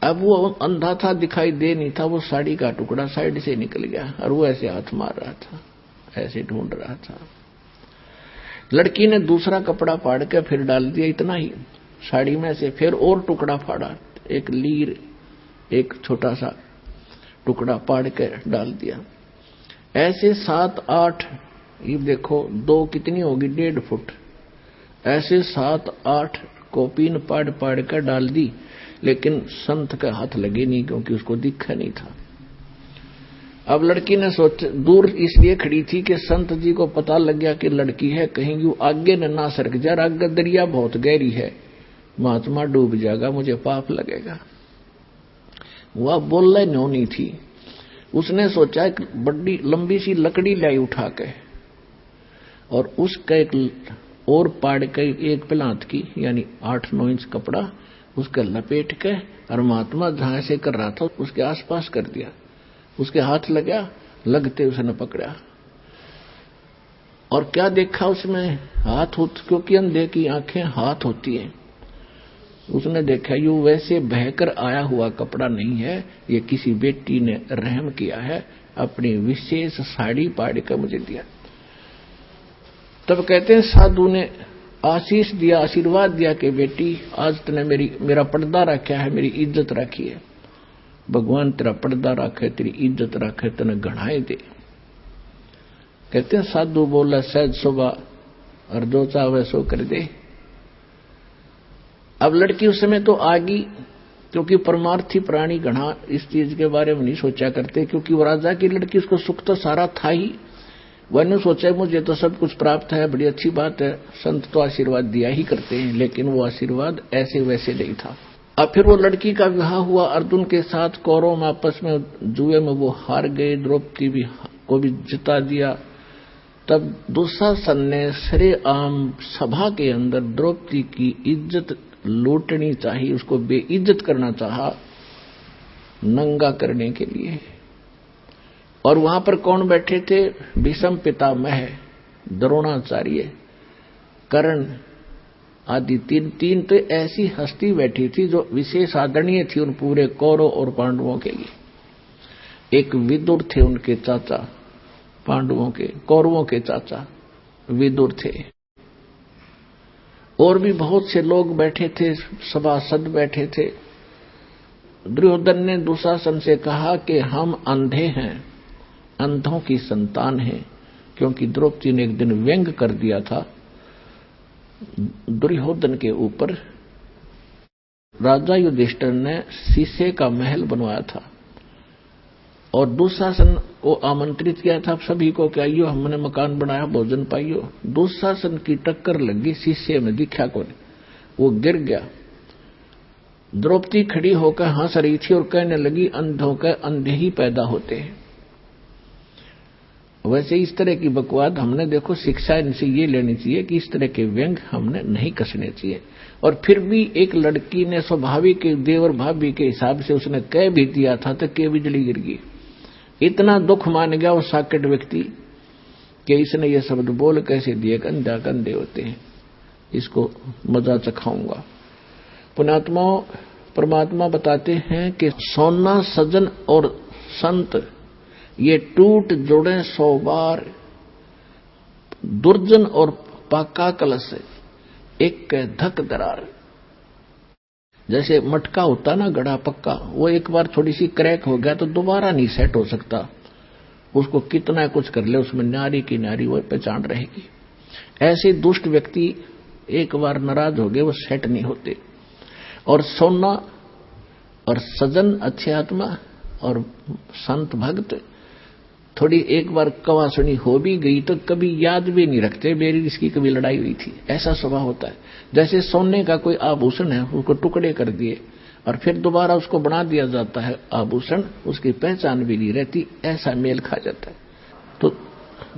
अब वो अंधा था, दिखाई दे नहीं था, वो साड़ी का टुकड़ा साइड से निकल गया और वो ऐसे हाथ मार रहा था, ऐसे ढूंढ रहा था। लड़की ने दूसरा कपड़ा फाड़ के फिर डाल दिया, इतना ही साड़ी में से, फिर और टुकड़ा फाड़ा, एक लीर, एक छोटा सा टुकड़ा फाड़ के डाल दिया। ऐसे 7-8, ये देखो 2 कितनी होगी, 1.5 फुट, ऐसे 7-8 कॉपीन पाड़ पाड़ कर डाल दी, लेकिन संत का हाथ लगे नहीं क्योंकि उसको दिखा नहीं था। अब लड़की ने सोच, दूर इसलिए खड़ी थी कि संत जी को पता लग गया कि लड़की है, कहीं वो आगे न ना सरक जा, आगे दरिया बहुत गहरी है, महात्मा डूब जाएगा, मुझे पाप लगेगा। वह बोलने न्यों नहीं थी। उसने सोचा एक बड़ी लंबी सी लकड़ी लाई उठा के और उसका एक और पाड़ के एक पलांत की, यानी 8-9 इंच कपड़ा उसके लपेट के, और महात्मा जहां से कर रहा था उसके आसपास कर दिया। उसके हाथ लगा, लगते उसने पकड़ा और क्या देखा उसमें, हाथ क्योंकि अंधे की आंखें हाथ होती हैं। उसने देखा ये वैसे बहकर आया हुआ कपड़ा नहीं है, ये किसी बेटी ने रहम किया है, अपनी विशेष साड़ी पाड़ कर मुझे दिया। तब कहते हैं साधु ने आशीष दिया, आशीर्वाद दिया कि बेटी आज तूने मेरा पर्दा रखा है, मेरी इज्जत रखी है, भगवान तेरा पर्दा रखे, तेरी इज्जत रखे, तने गढ़ाए दे। कहते हैं साधु बोला सहज सुबह और जो चाहे सो कर दे। अब लड़की उस समय तो आ गई, क्योंकि परमार्थी प्राणी घना इस चीज के बारे में नहीं सोचा करते, क्योंकि वो राजा की लड़की, उसको सुख तो सारा था ही, वह नहीं सोचा मुझे तो सब कुछ प्राप्त है, बड़ी अच्छी बात है, संत तो आशीर्वाद दिया ही करते हैं, लेकिन वो आशीर्वाद ऐसे वैसे नहीं था। अब फिर वो लड़की का विवाह हुआ अर्जुन के साथ, कौरव में आपस में जुए में वो हार गए, द्रौपदी को भी जिता दिया। तब दुशासन ने सरेआम सभा के अंदर द्रौपदी की इज्जत लूटनी चाहिए, उसको बेइज्जत करना चाहा, नंगा करने के लिए। और वहां पर कौन बैठे थे, भीष्म पितामह, द्रोणाचार्य, कर्ण आदि तीन तो ऐसी हस्ती बैठी थी जो विशेष आदरणीय थी उन पूरे कौरव और पांडवों के लिए। एक विदुर थे उनके चाचा, पांडवों के, कौरवों के चाचा विदुर थे, और भी बहुत से लोग बैठे थे, सभासद बैठे थे। दुर्योधन ने दुशासन से कहा कि हम अंधे हैं, अंधों की संतान हैं, क्योंकि द्रौपदी ने एक दिन व्यंग कर दिया था दुर्योधन के ऊपर। राजा युधिष्ठिर ने शीशे का महल बनवाया था और दुशासन को आमंत्रित किया था सभी को कि आइयो हमने मकान बनाया, भोजन पाइयो। दुशासन की टक्कर लगी, शीशे में दिखा कौन, वो गिर गया। द्रौपदी खड़ी होकर हंस रही थी और कहने लगी अंधों के अंधे ही पैदा होते हैं। वैसे इस तरह की बकवाद हमने देखो शिक्षा इनसे ये लेनी चाहिए कि इस तरह के व्यंग हमने नहीं कसने चाहिए। और फिर भी एक लड़की ने स्वाभाविक देवर भाभी के हिसाब से उसने कह भी दिया था तो के बिजली गिर गई। इतना दुख मान गया वो साकेट व्यक्ति कि इसने ये शब्द बोल कैसे दिए, अंधा कंधे होते हैं, इसको मजा चखाऊंगा। पुण्यात्माओं, परमात्मा बताते हैं कि सोना सजन और संत ये टूट जुड़े 100 बार, दुर्जन और पाका कलश एक धक दरार। जैसे मटका होता ना गड़ा पक्का, वो एक बार थोड़ी सी क्रैक हो गया तो दोबारा नहीं सेट हो सकता, उसको कितना कुछ कर ले उसमें नारी की नारी वो पहचान रहेगी। ऐसे दुष्ट व्यक्ति एक बार नाराज हो गए वो सेट नहीं होते। और सोना और सजन अच्छे आत्मा और संत भक्त थोड़ी एक बार कवा सुनी हो भी गई तो कभी याद भी नहीं रखते मेरी इसकी कभी लड़ाई हुई थी, ऐसा स्वभाव होता है। जैसे सोने का कोई आभूषण है उसको टुकड़े कर दिए और फिर दोबारा उसको बना दिया जाता है आभूषण, उसकी पहचान भी नहीं रहती, ऐसा मेल खा जाता है। तो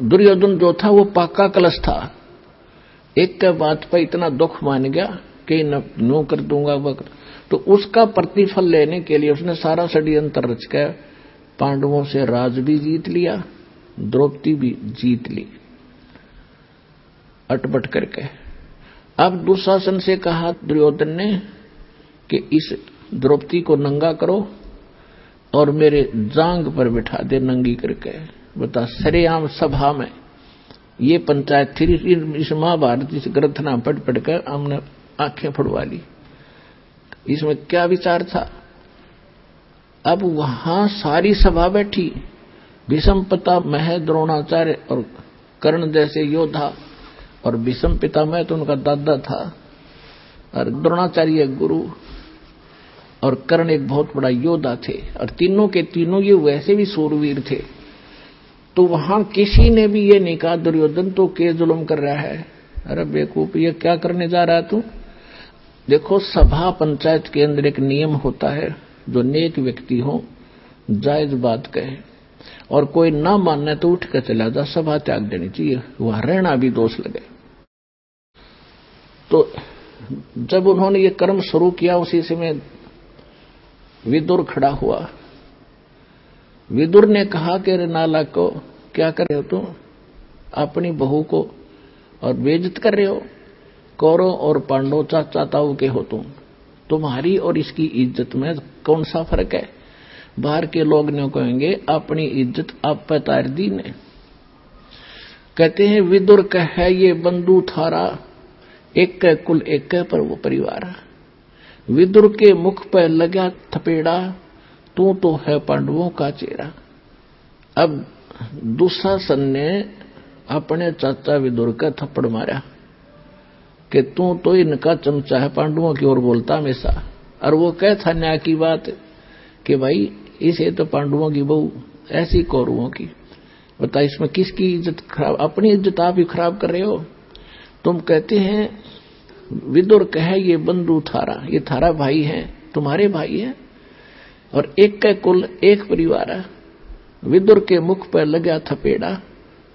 दुर्योधन जो था वो पाका कलश था, एक के बात पर इतना दुख मान गया कि नो कर दूंगा वक्त, तो उसका प्रतिफल लेने के लिए उसने सारा षड्यंत्र रच कर पांडवों से राज भी जीत लिया, द्रौपदी भी जीत ली अटपट करके। अब दुशासन से कहा दुर्योधन ने कि इस द्रौपदी को नंगा करो और मेरे जांग पर बिठा दे नंगी करके। बता, सरेआम सभा में ये पंचायत थी। इस महाभारत इस ग्रंथ नाम पढ़ पढ़कर हमने आंखें फुड़वा ली। इसमें क्या विचार था? अब वहां सारी सभा बैठी, भीष्म पितामह, द्रोणाचार्य और कर्ण जैसे योद्धा, और भीष्म पितामह तो उनका दादा था, और द्रोणाचार्य गुरु, और कर्ण एक बहुत बड़ा योद्धा थे, और तीनों के तीनों ये वैसे भी सूरवीर थे। तो वहां किसी ने भी ये नहीं कहा दुर्योधन तो के जुल्म कर रहा है, अरे बेवकूफ ये क्या करने जा रहा है तू। देखो, सभा पंचायत के अंदर एक नियम होता है, जो नेक व्यक्ति हो जायज बात कहे, और कोई ना मानने तो उठ कर चला जा, सभा त्याग देनी चाहिए, वहां रहना भी दोष लगे। तो जब उन्होंने ये कर्म शुरू किया, उसी समय विदुर खड़ा हुआ। विदुर ने कहा कि रे नालायक को, क्या कर रहे हो तुम? अपनी बहू को और बेइज्जत कर रहे हो। कौरव और पांडव चाचा ताऊ के हो तुम, तुम्हारी और इसकी इज्जत में कौन सा फर्क है? बाहर के लोग ने कहेंगे अपनी इज्जत आप पे तार दी ने। कहते हैं विदुर कहे ये बंधु थारा, एक के कुल एक के पर वो परिवार। विदुर के मुख पर लगा थपेड़ा, तू तो है पांडवों का चेहरा। अब दुशासन ने अपने चाचा विदुर का थप्पड़ मारा कि तू तो इनका चमचा है, पांडवों की ओर बोलता हमेशा। और वो कह था न्याय की बात कि भाई इसे तो पांडवों की बहू, ऐसी कौरवों की। बता, इसमें किसकी इज्जत खराब? अपनी इज्जत आप ही खराब कर रहे हो। तुम कहते हैं विदुर कहे ये बंधु थारा, ये थारा भाई है, तुम्हारे भाई है, और एक का कुल एक परिवार है। विदुर के मुख पर लगा थपेड़ा,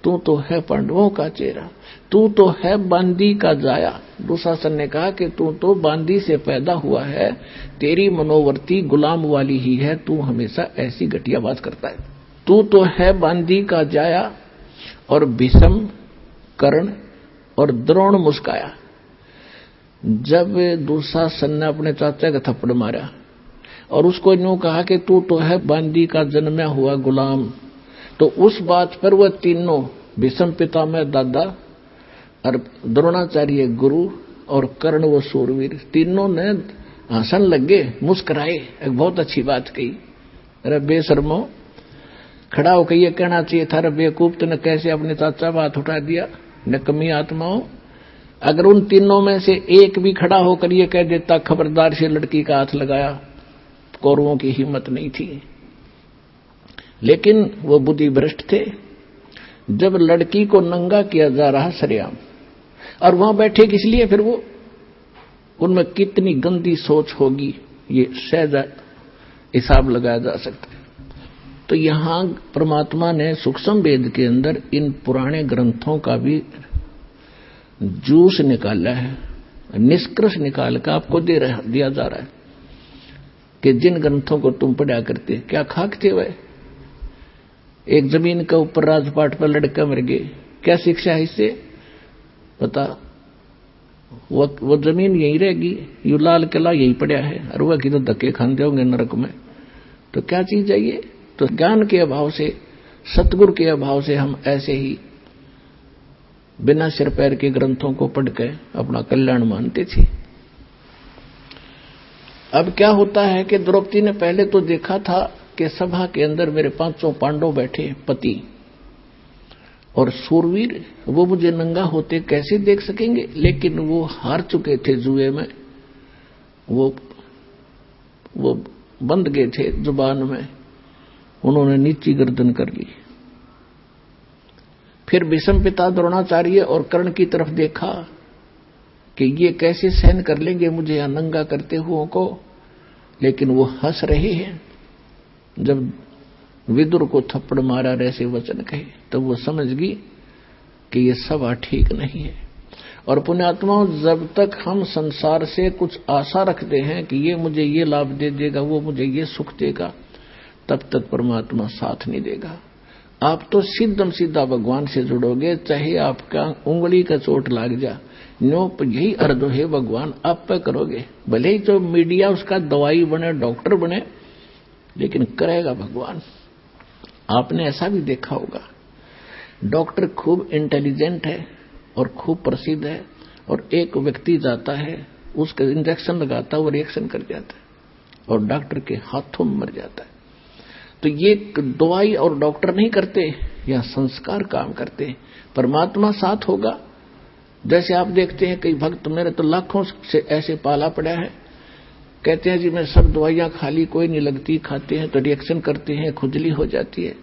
तू तो है पांडवों का चेहरा, तू तो है बांदी का जाया। दुशासन ने कहा कि तू तो बांदी से पैदा हुआ है, तेरी मनोवर्ती गुलाम वाली ही है, तू हमेशा ऐसी घटिया बात करता है। तू तो है बांदी का जाया। और भीष्म, कर्ण और द्रोण मुस्काया। जब दुशासन ने अपने चाचा का थप्पड़ मारा और उसको यूं कहा कि तू तो है बांदी का जन्मा हुआ गुलाम, तो उस बात पर वह तीनों, भीष्म पितामह दादा और द्रोणाचार्य गुरु और कर्ण वो सूरवीर, तीनों ने हंसन लगे, मुस्कुराए, एक बहुत अच्छी बात कही। अरे बेशर्मो, खड़ा होकर ये कहना चाहिए था, अरे बेवकूफ तूने कैसे अपने चाचा बात उठा दिया, नकमी आत्माओं। अगर उन तीनों में से एक भी खड़ा होकर ये कह देता खबरदार से लड़की का हाथ लगाया, कौरवों की हिम्मत नहीं थी। लेकिन वो बुद्धि भ्रष्ट थे। जब लड़की को नंगा किया जा रहा सरेआम, और वहां बैठे किस लिए? फिर वो, उनमें कितनी गंदी सोच होगी ये सहज हिसाब लगाया जा सकता है। तो यहां परमात्मा ने सूक्ष्म वेद के अंदर इन पुराने ग्रंथों का भी जूस निकाला है, निष्कर्ष निकाल कर आपको दिया जा रहा है कि जिन ग्रंथों को तुम पढ़ा करते, क्या खाक थे वह? एक जमीन के ऊपर राजपाट पर लड़का मर गए, क्या शिक्षा है इससे? पता, वो जमीन यहीं रहेगी, यू लाल किला यहीं पड़ा है, और वह किधर धक्के खाते होंगे नरक में। तो क्या चीज है ये? तो ज्ञान के अभाव से, सतगुरु के अभाव से हम ऐसे ही बिना सिर पैर के ग्रंथों को पढ़कर अपना कल्याण मानते थे। अब क्या होता है कि द्रौपदी ने पहले तो देखा था कि सभा के अंदर मेरे 500 पांडव बैठे, पति और सूरवीर, वो मुझे नंगा होते कैसे देख सकेंगे? लेकिन वो हार चुके थे जुए में, वो बंध गए थे जुबान में, उन्होंने नीची गर्दन कर ली। फिर भीष्म पिता द्रोणाचार्य और कर्ण की तरफ देखा कि ये कैसे सहन कर लेंगे मुझे यहां नंगा करते हुओं को, लेकिन वो हंस रहे हैं। जब विदुर को थप्पड़ मारा, ऐसे वचन कहे, तब वो समझ गई कि ये सभा ठीक नहीं है। और पुण्यात्माओं, जब तक हम संसार से कुछ आशा रखते हैं कि ये मुझे ये लाभ दे देगा, वो मुझे ये सुख देगा, तब तक परमात्मा साथ नहीं देगा। आप तो सीधम सीधा भगवान से जुड़ोगे, चाहे आपका उंगली का चोट लाग जा, नो यही अर्थ है भगवान आप पे करोगे। भले ही जो मीडिया उसका दवाई बने, डॉक्टर बने, लेकिन करेगा भगवान। आपने ऐसा भी देखा होगा, डॉक्टर खूब इंटेलिजेंट है और खूब प्रसिद्ध है, और एक व्यक्ति जाता है, उसका इंजेक्शन लगाता है, वो रिएक्शन कर जाता है और डॉक्टर के हाथों में मर जाता है। तो ये दवाई और डॉक्टर नहीं करते, या संस्कार काम करते। परमात्मा साथ होगा। जैसे आप देखते हैं कई भक्त, मेरे तो लाखों से ऐसे पाला पड़ा है, कहते हैं जी मैं सब दवाइयां खा ली, कोई नहीं लगती, खाते हैं तो रिएक्शन करते हैं, खुजली हो जाती है,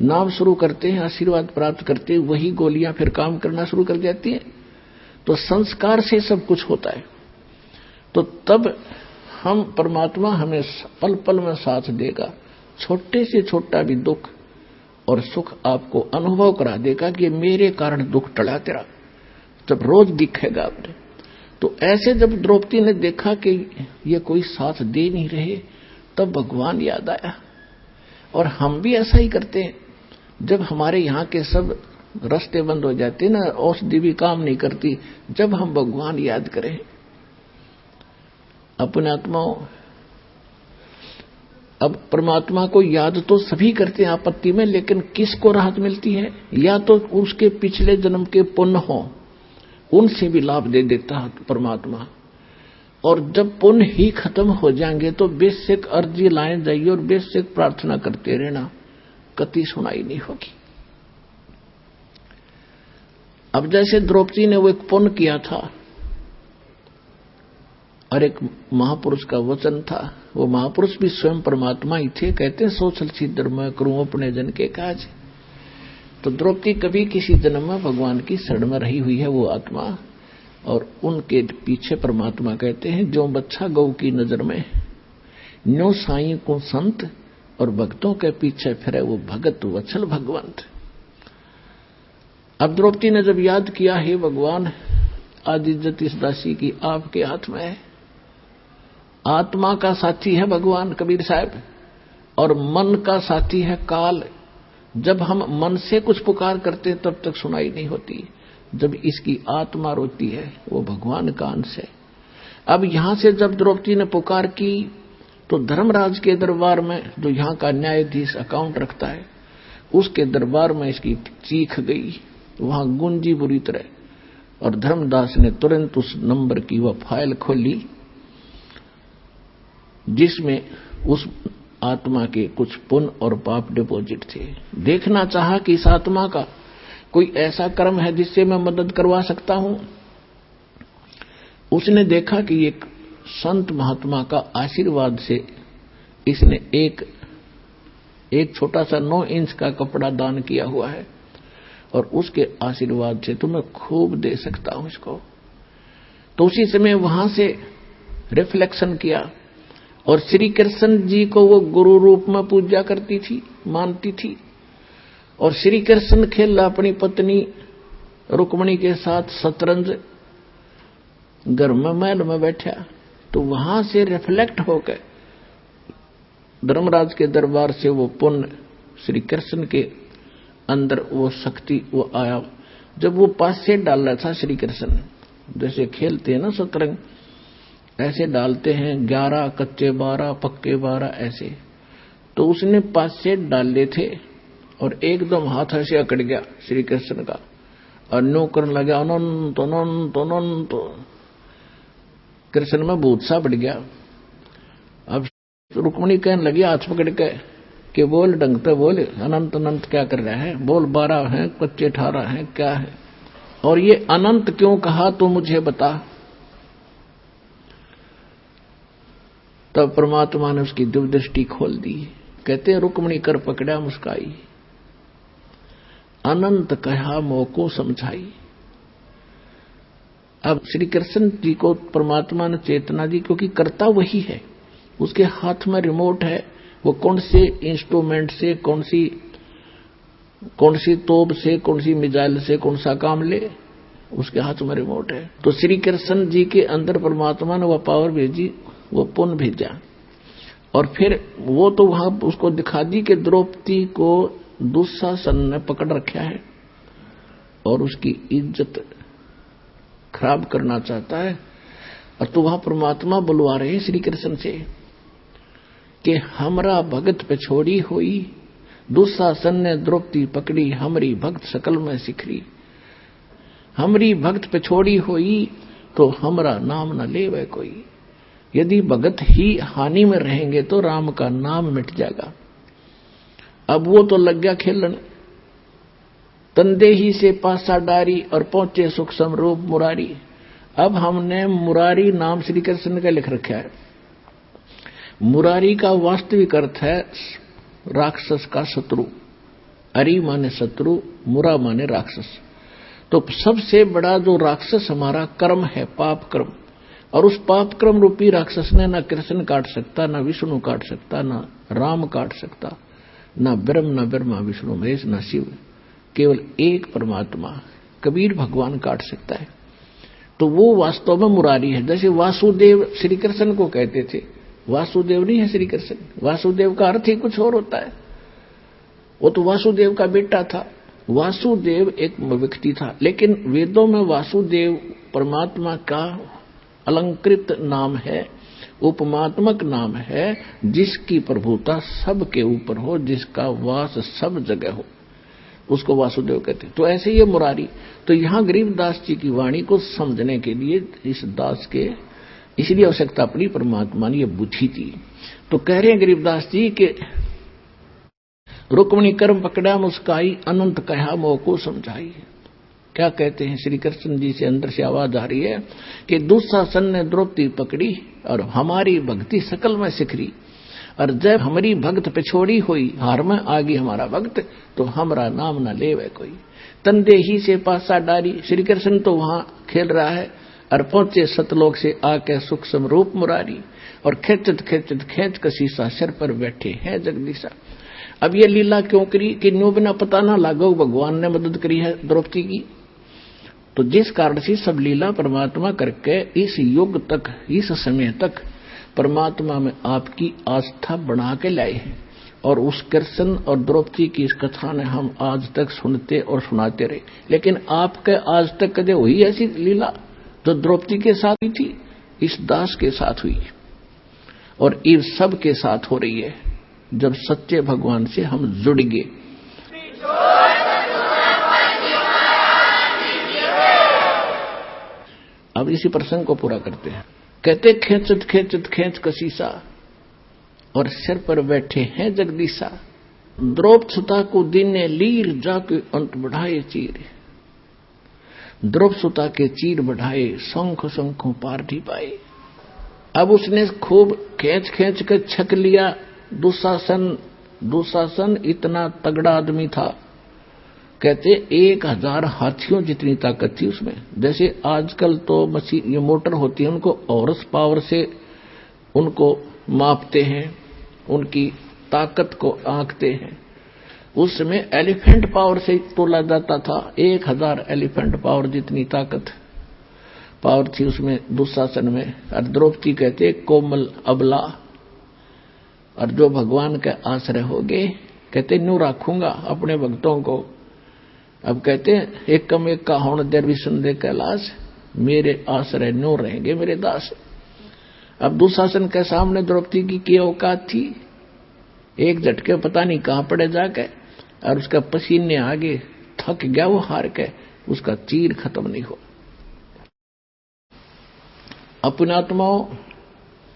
नाम शुरू करते हैं, आशीर्वाद प्राप्त करते हैं, वही गोलियां फिर काम करना शुरू कर जाती हैं। तो संस्कार से सब कुछ होता है। तो तब हम परमात्मा हमें पल पल में साथ देगा। छोटे से छोटा भी दुख और सुख आपको अनुभव करा देगा कि मेरे कारण दुख टला तेरा, जब रोज दिखेगा आपने। तो ऐसे जब द्रौपदी ने देखा कि ये कोई साथ दे नहीं रहे, तब भगवान याद आया। और हम भी ऐसा ही करते हैं, जब हमारे यहाँ के सब रास्ते बंद हो जाते ना, औषधि भी काम नहीं करती, जब हम भगवान याद करें अपने आत्माओं। अब परमात्मा को याद तो सभी करते हैं आपत्ति में, लेकिन किसको राहत मिलती है? या तो उसके पिछले जन्म के पुण्य हो, उनसे भी लाभ दे देता है परमात्मा। और जब पुण्य ही खत्म हो जाएंगे तो बेशक अर्जी लाए जाइए और बेशक प्रार्थना करते रहना, कति सुनाई नहीं होगी। अब जैसे द्रौपदी ने वो एक पुण्य किया था और एक महापुरुष का वचन था, वो महापुरुष भी स्वयं परमात्मा ही थे। कहते हैं सोचल सिद्धर मैं करूं अपने जन के काज। तो द्रौपदी कभी किसी जन्म में भगवान की शरण में रही हुई है वो आत्मा, और उनके पीछे परमात्मा कहते हैं जो बच्चा गौ की नजर में, न्यो साईं को संत, और भक्तों के पीछे फिरे वो भगत वत्सल भगवंत। अब द्रौपदी ने जब याद किया, हे भगवान आदि इज्जत इस दासी की आपके हाथ में है, आत्मा का साथी है भगवान कबीर साहब, और मन का साथी है काल। जब हम मन से कुछ पुकार करते हैं तब तक सुनाई नहीं होती, जब इसकी आत्मा रोती है वो भगवान का अंश है। अब यहां से जब द्रौपदी ने पुकार की तो धर्मराज के दरबार में, जो यहां का न्यायाधीश अकाउंट रखता है, उसके दरबार में इसकी चीख गई, वहां गुंजी बुरी तरह। और धर्मदास ने तुरंत उस नंबर की वह फाइल खोली जिसमें उस आत्मा के कुछ पुण्य और पाप डिपॉजिट थे। देखना चाहा कि इस आत्मा का कोई ऐसा कर्म है जिससे मैं मदद करवा सकता हूं। उसने देखा कि एक संत महात्मा का आशीर्वाद से इसने एक छोटा सा 9 इंच का कपड़ा दान किया हुआ है, और उसके आशीर्वाद से तो मैं खूब दे सकता हूं इसको। तो उसी समय वहां से रिफ्लेक्शन किया, और श्री कृष्ण जी को वो गुरु रूप में पूजा करती थी, मानती थी। और श्री कृष्ण खेल अपनी पत्नी रुक्मणी के साथ शतरंज घर में महल में बैठा, तो वहां से रिफ्लेक्ट होकर धर्मराज के दरबार से वो पुण्य श्री कृष्ण के अंदर वो शक्ति वो आया। जब वो पास से डाल रहा था श्री कृष्ण, जैसे खेलते हैं ना शतरंज, ऐसे डालते हैं 11 कच्चे 12 पक्के 12 ऐसे, तो उसने पास से डाले थे और एकदम हाथ ऐसे अकड़ गया श्री कृष्ण का, और नो करने लगा अनंत अनंत अनंत। कृष्ण में भूत सा बढ़ गया। अब रुक्मणी कहने लगी हाथ पकड़ के कि बोल ढंग पे बोल, अनंत अनंत क्या कर रहा है, बोल 12 है कच्चे 18 है क्या है, और ये अनंत क्यों कहा तो मुझे बता। तब परमात्मा ने उसकी दिव्य दृष्टि खोल दी। कहते हैं रुक्मणी कर पकड़ा मुस्काई, अनंत कहा मोको समझाई। अब श्री कृष्ण जी को परमात्मा ने चेतना दी, क्योंकि करता वही है, उसके हाथ में रिमोट है। वो कौन से इंस्ट्रूमेंट से, कौन सी तोप से, कौन सी मिसाइल से कौन सा काम ले, उसके हाथ में रिमोट है। तो श्री कृष्ण जी के अंदर परमात्मा ने वह पावर भेजी, वो पुण्य भेजा, और फिर वो तो वहां उसको दिखा दी कि द्रौपदी को दुशासन ने पकड़ रखा है और उसकी इज्जत खराब करना चाहता है। और तो वह परमात्मा बुलवा रहे श्री कृष्ण से कि हमरा भगत पे छोड़ी हुई, दुशासन ने द्रौपदी पकड़ी, हमरी भक्त सकल में सिखरी। हमरी भक्त पे छोड़ी हुई तो हमरा नाम न लेवे कोई। यदि भगत ही हानि में रहेंगे तो राम का नाम मिट जाएगा। अब वो तो लग गया खेलन, तंदे ही से पासा डारी और पहुंचे सुख समरूप मुरारी। अब हमने मुरारी नाम श्री कृष्ण का लिख रखा है। मुरारी का वास्तविक अर्थ है राक्षस का शत्रु। अरि माने शत्रु, मुरा माने राक्षस। तो सबसे बड़ा जो राक्षस हमारा कर्म है, पाप कर्म, और उस पाप कर्म रूपी राक्षस ने न कृष्ण काट सकता, न विष्णु काट सकता, न राम काट सकता, न ब्रह्मा विष्णु महेश, न शिव, केवल एक परमात्मा कबीर भगवान काट सकता है। तो वो वास्तव में मुरारी है। जैसे वासुदेव श्री कृष्ण को कहते थे, वासुदेव नहीं है श्री कृष्ण। वासुदेव का अर्थ ही कुछ और होता है। वो तो वासुदेव का बेटा था। वासुदेव एक व्यक्ति था, लेकिन वेदों में वासुदेव परमात्मा का अलंकृत नाम है, उपमात्मक नाम है, जिसकी प्रभुता सबके ऊपर हो, जिसका वास सब जगह हो, उसको वासुदेव कहते। तो ऐसे ये मुरारी। तो यहां गरीबदास जी की वाणी को समझने के लिए इस दास के इसलिए आवश्यकता पड़ी, परमात्मा ने ये बुद्धि दी। तो कह रहे हैं गरीबदास जी के रुक्मणी कर्म पकड़ा मुस्काई, अनंत कहा मोह को समझाई। क्या कहते हैं श्री कृष्ण जी से अंदर से आवाज आ रही है कि दुशासन ने द्रौपदी पकड़ी और हमारी भक्ति सकल में सिखरी। और जब हमारी भक्त पे छोड़ी हुई, हार में आगी हमारा भक्त, तो हमारा नाम न लेवे कोई। तंदे ही से पासा डारी। श्री कृष्ण तो वहां खेल रहा है और पहुंचे सतलोक से आके सुख समरूप मुरारी। और खेच कसीसा सिर पर बैठे हैं जगदीशा। अब ये लीला क्यों करी कि न्यू बिना पता ना लागो भगवान ने मदद करी है द्रौपदी की। तो जिस कारण से सब लीला परमात्मा करके इस युग तक, इस समय तक परमात्मा में आपकी आस्था बना के लाए हैं। और उस कृष्ण और द्रौपदी की इस कथा ने हम आज तक सुनते और सुनाते रहे। लेकिन आपके आज तक कदे हुई ऐसी लीला जो द्रौपदी के साथ हुई थी, इस दास के साथ हुई और इस सब के साथ हो रही है जब सच्चे भगवान से हम जुड़ गए। अब इसी प्रसंग को पूरा करते हैं। कहते खेच कसीसा और सिर पर बैठे हैं जगदीशा। द्रौपद सुता को दिन ने लीर जाके अंत बढ़ाए चीर। द्रौपद सुता के चीर बढ़ाए, शंखों पार ढी पाए। अब उसने खूब खेच के छक लिया दुशासन इतना तगड़ा आदमी था। कहते 1000 हाथियों जितनी ताकत थी उसमें। जैसे आजकल तो मशीन ये मोटर होती है, उनको हॉर्स पावर से उनको मापते हैं, उनकी ताकत को आंकते हैं। उस समय एलिफेंट पावर से तोला जाता था। 1000 एलिफेंट पावर जितनी ताकत पावर थी उसमें दुशासन में। और द्रौपदी कहते कोमल अबला, और जो भगवान के आश्रय हो गए, कहते न्यू रखूंगा अपने भक्तों को। अब कहते एक कम एक का होण देर विष्णु दे कैलाश, मेरे आश्रय न्यू रहेंगे मेरे दास। अब दुशासन के सामने द्रौपदी की क्या औकात थी। एक झटके पता नहीं कहां पड़े जाके, और उसका पसीने आगे थक गया वो हार के, उसका चीर खत्म नहीं हो। अपने आत्माओं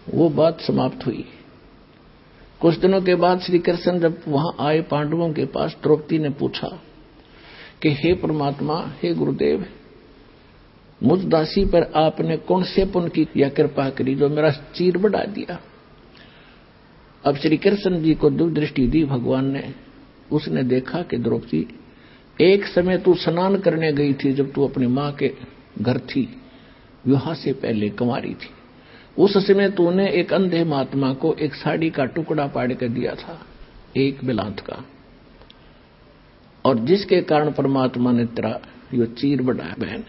वो बात समाप्त हुई। कुछ दिनों के बाद श्री कृष्ण जब वहां आए पांडवों के पास, द्रौपदी ने पूछा कि हे परमात्मा, हे गुरुदेव, मुझ दासी पर आपने कौन से पुण्य की या कृपा करी जो मेरा चीर बढ़ा दिया। अब श्री कृष्ण जी को दूरदृष्टि दी भगवान ने। उसने देखा कि द्रौपदी, एक समय तू स्नान करने गई थी जब तू अपनी मां के घर थी, विवाह से पहले कुंवारी थी। उस समय तूने एक अंधे महात्मा को एक साड़ी का टुकड़ा पाड़ कर दिया था, एक बिलांत का, और जिसके कारण परमात्मा ने तेरा यो चीर बढ़ाया बहन।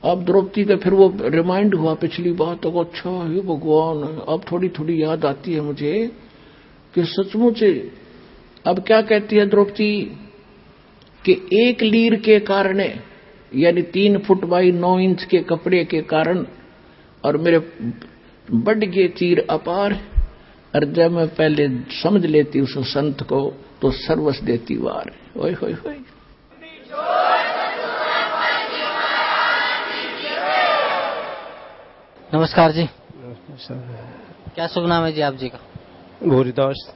अब द्रौपदी का फिर वो रिमाइंड हुआ पिछली बातों को। अच्छा हे भगवान, अब थोड़ी थोड़ी याद आती है मुझे कि सचमुच अब क्या कहती है द्रौपदी कि 1 लीर के कारण, यानी 3 फुट बाई 9 इंच के कपड़े के कारण, और मेरे बढ़ गए चीर अपार, और जब मैं पहले समझ लेती उस संत को तो सर्वस देती वार। ओए होए होए। नमस्कार जी। क्या शुभ नाम है जी आप जी का? भूरीदास।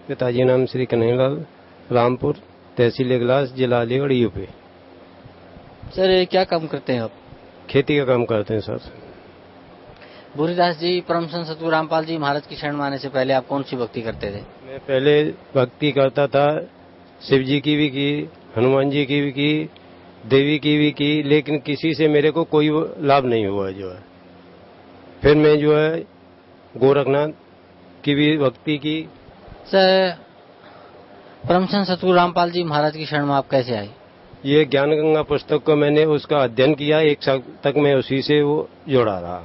पिताजी नाम श्री कन्हैयालाल, रामपुर, तहसील इगलास, जिला अलीगढ़, यूपी। सर क्या काम करते हैं आप? खेती का काम करते हैं सर। भूरीदास जी, परम संत सतगुरु रामपाल जी महाराज की शरण में आने से पहले आप कौन सी भक्ति करते थे? मैं पहले भक्ति करता था, शिव जी की भी की, हनुमान जी की भी की, देवी की भी की, लेकिन किसी से मेरे को कोई लाभ नहीं हुआ जो है। फिर मैं जो है गोरखनाथ की भी भक्ति की। सर परम संत सतगुरु रामपाल जी महाराज की शरण में आप कैसे आए? ये ज्ञान गंगा पुस्तक को मैंने उसका अध्ययन किया, 1 साल तक मैं उसी से वो जोड़ा रहा।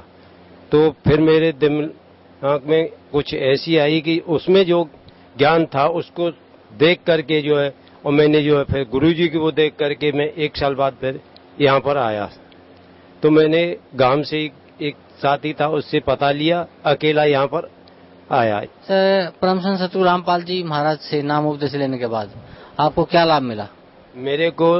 तो फिर मेरे दिमाग में कुछ ऐसी आई कि उसमें जो ज्ञान था उसको देख करके जो है, और मैंने जो है फिर गुरुजी की वो देख करके मैं 1 साल बाद फिर यहाँ पर आया। तो मैंने गांव से एक साथी था उससे पता लिया, अकेला यहाँ पर आया। सर परम संत सतगुरु रामपाल जी महाराज से नाम उपदेश लेने के बाद आपको क्या लाभ मिला? मेरे को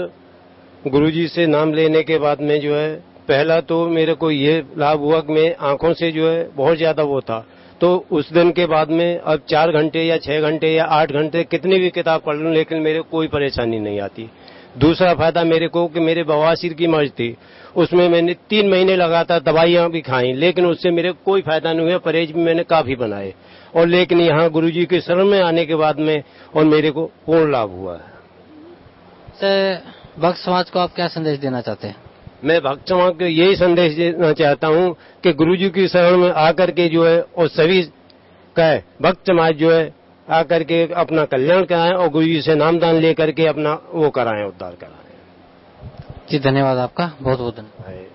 गुरुजी से नाम लेने के बाद में जो है, पहला तो मेरे को ये लाभ हुआ कि मैं आंखों से जो है बहुत ज्यादा वो था, तो उस दिन के बाद में अब 4 घंटे या 6 घंटे या 8 घंटे कितनी भी किताब पढ़ लूं लेकिन मेरे कोई परेशानी नहीं आती। दूसरा फायदा मेरे को कि मेरे बवासीर की मर्ज थी, उसमें मैंने 3 महीने लगातार दवाइयां भी खाई, लेकिन उससे मेरे कोई फायदा नहीं हुआ। परहेज भी मैंने काफी बनाए, और लेकिन यहाँ गुरुजी के शरण में आने के बाद में और मेरे को पूर्ण लाभ हुआ है। सर भक्त समाज को आप क्या संदेश देना चाहते हैं? मैं भक्त समाज को यही संदेश देना चाहता हूँ कि गुरुजी की शरण में आकर के जो है, और सभी का भक्त समाज जो है आकर के अपना कल्याण कराएं, और गुरुजी से नामदान लेकर के अपना वो कराएं, उद्धार कराएं। जी धन्यवाद आपका, बहुत बहुत धन्यवाद।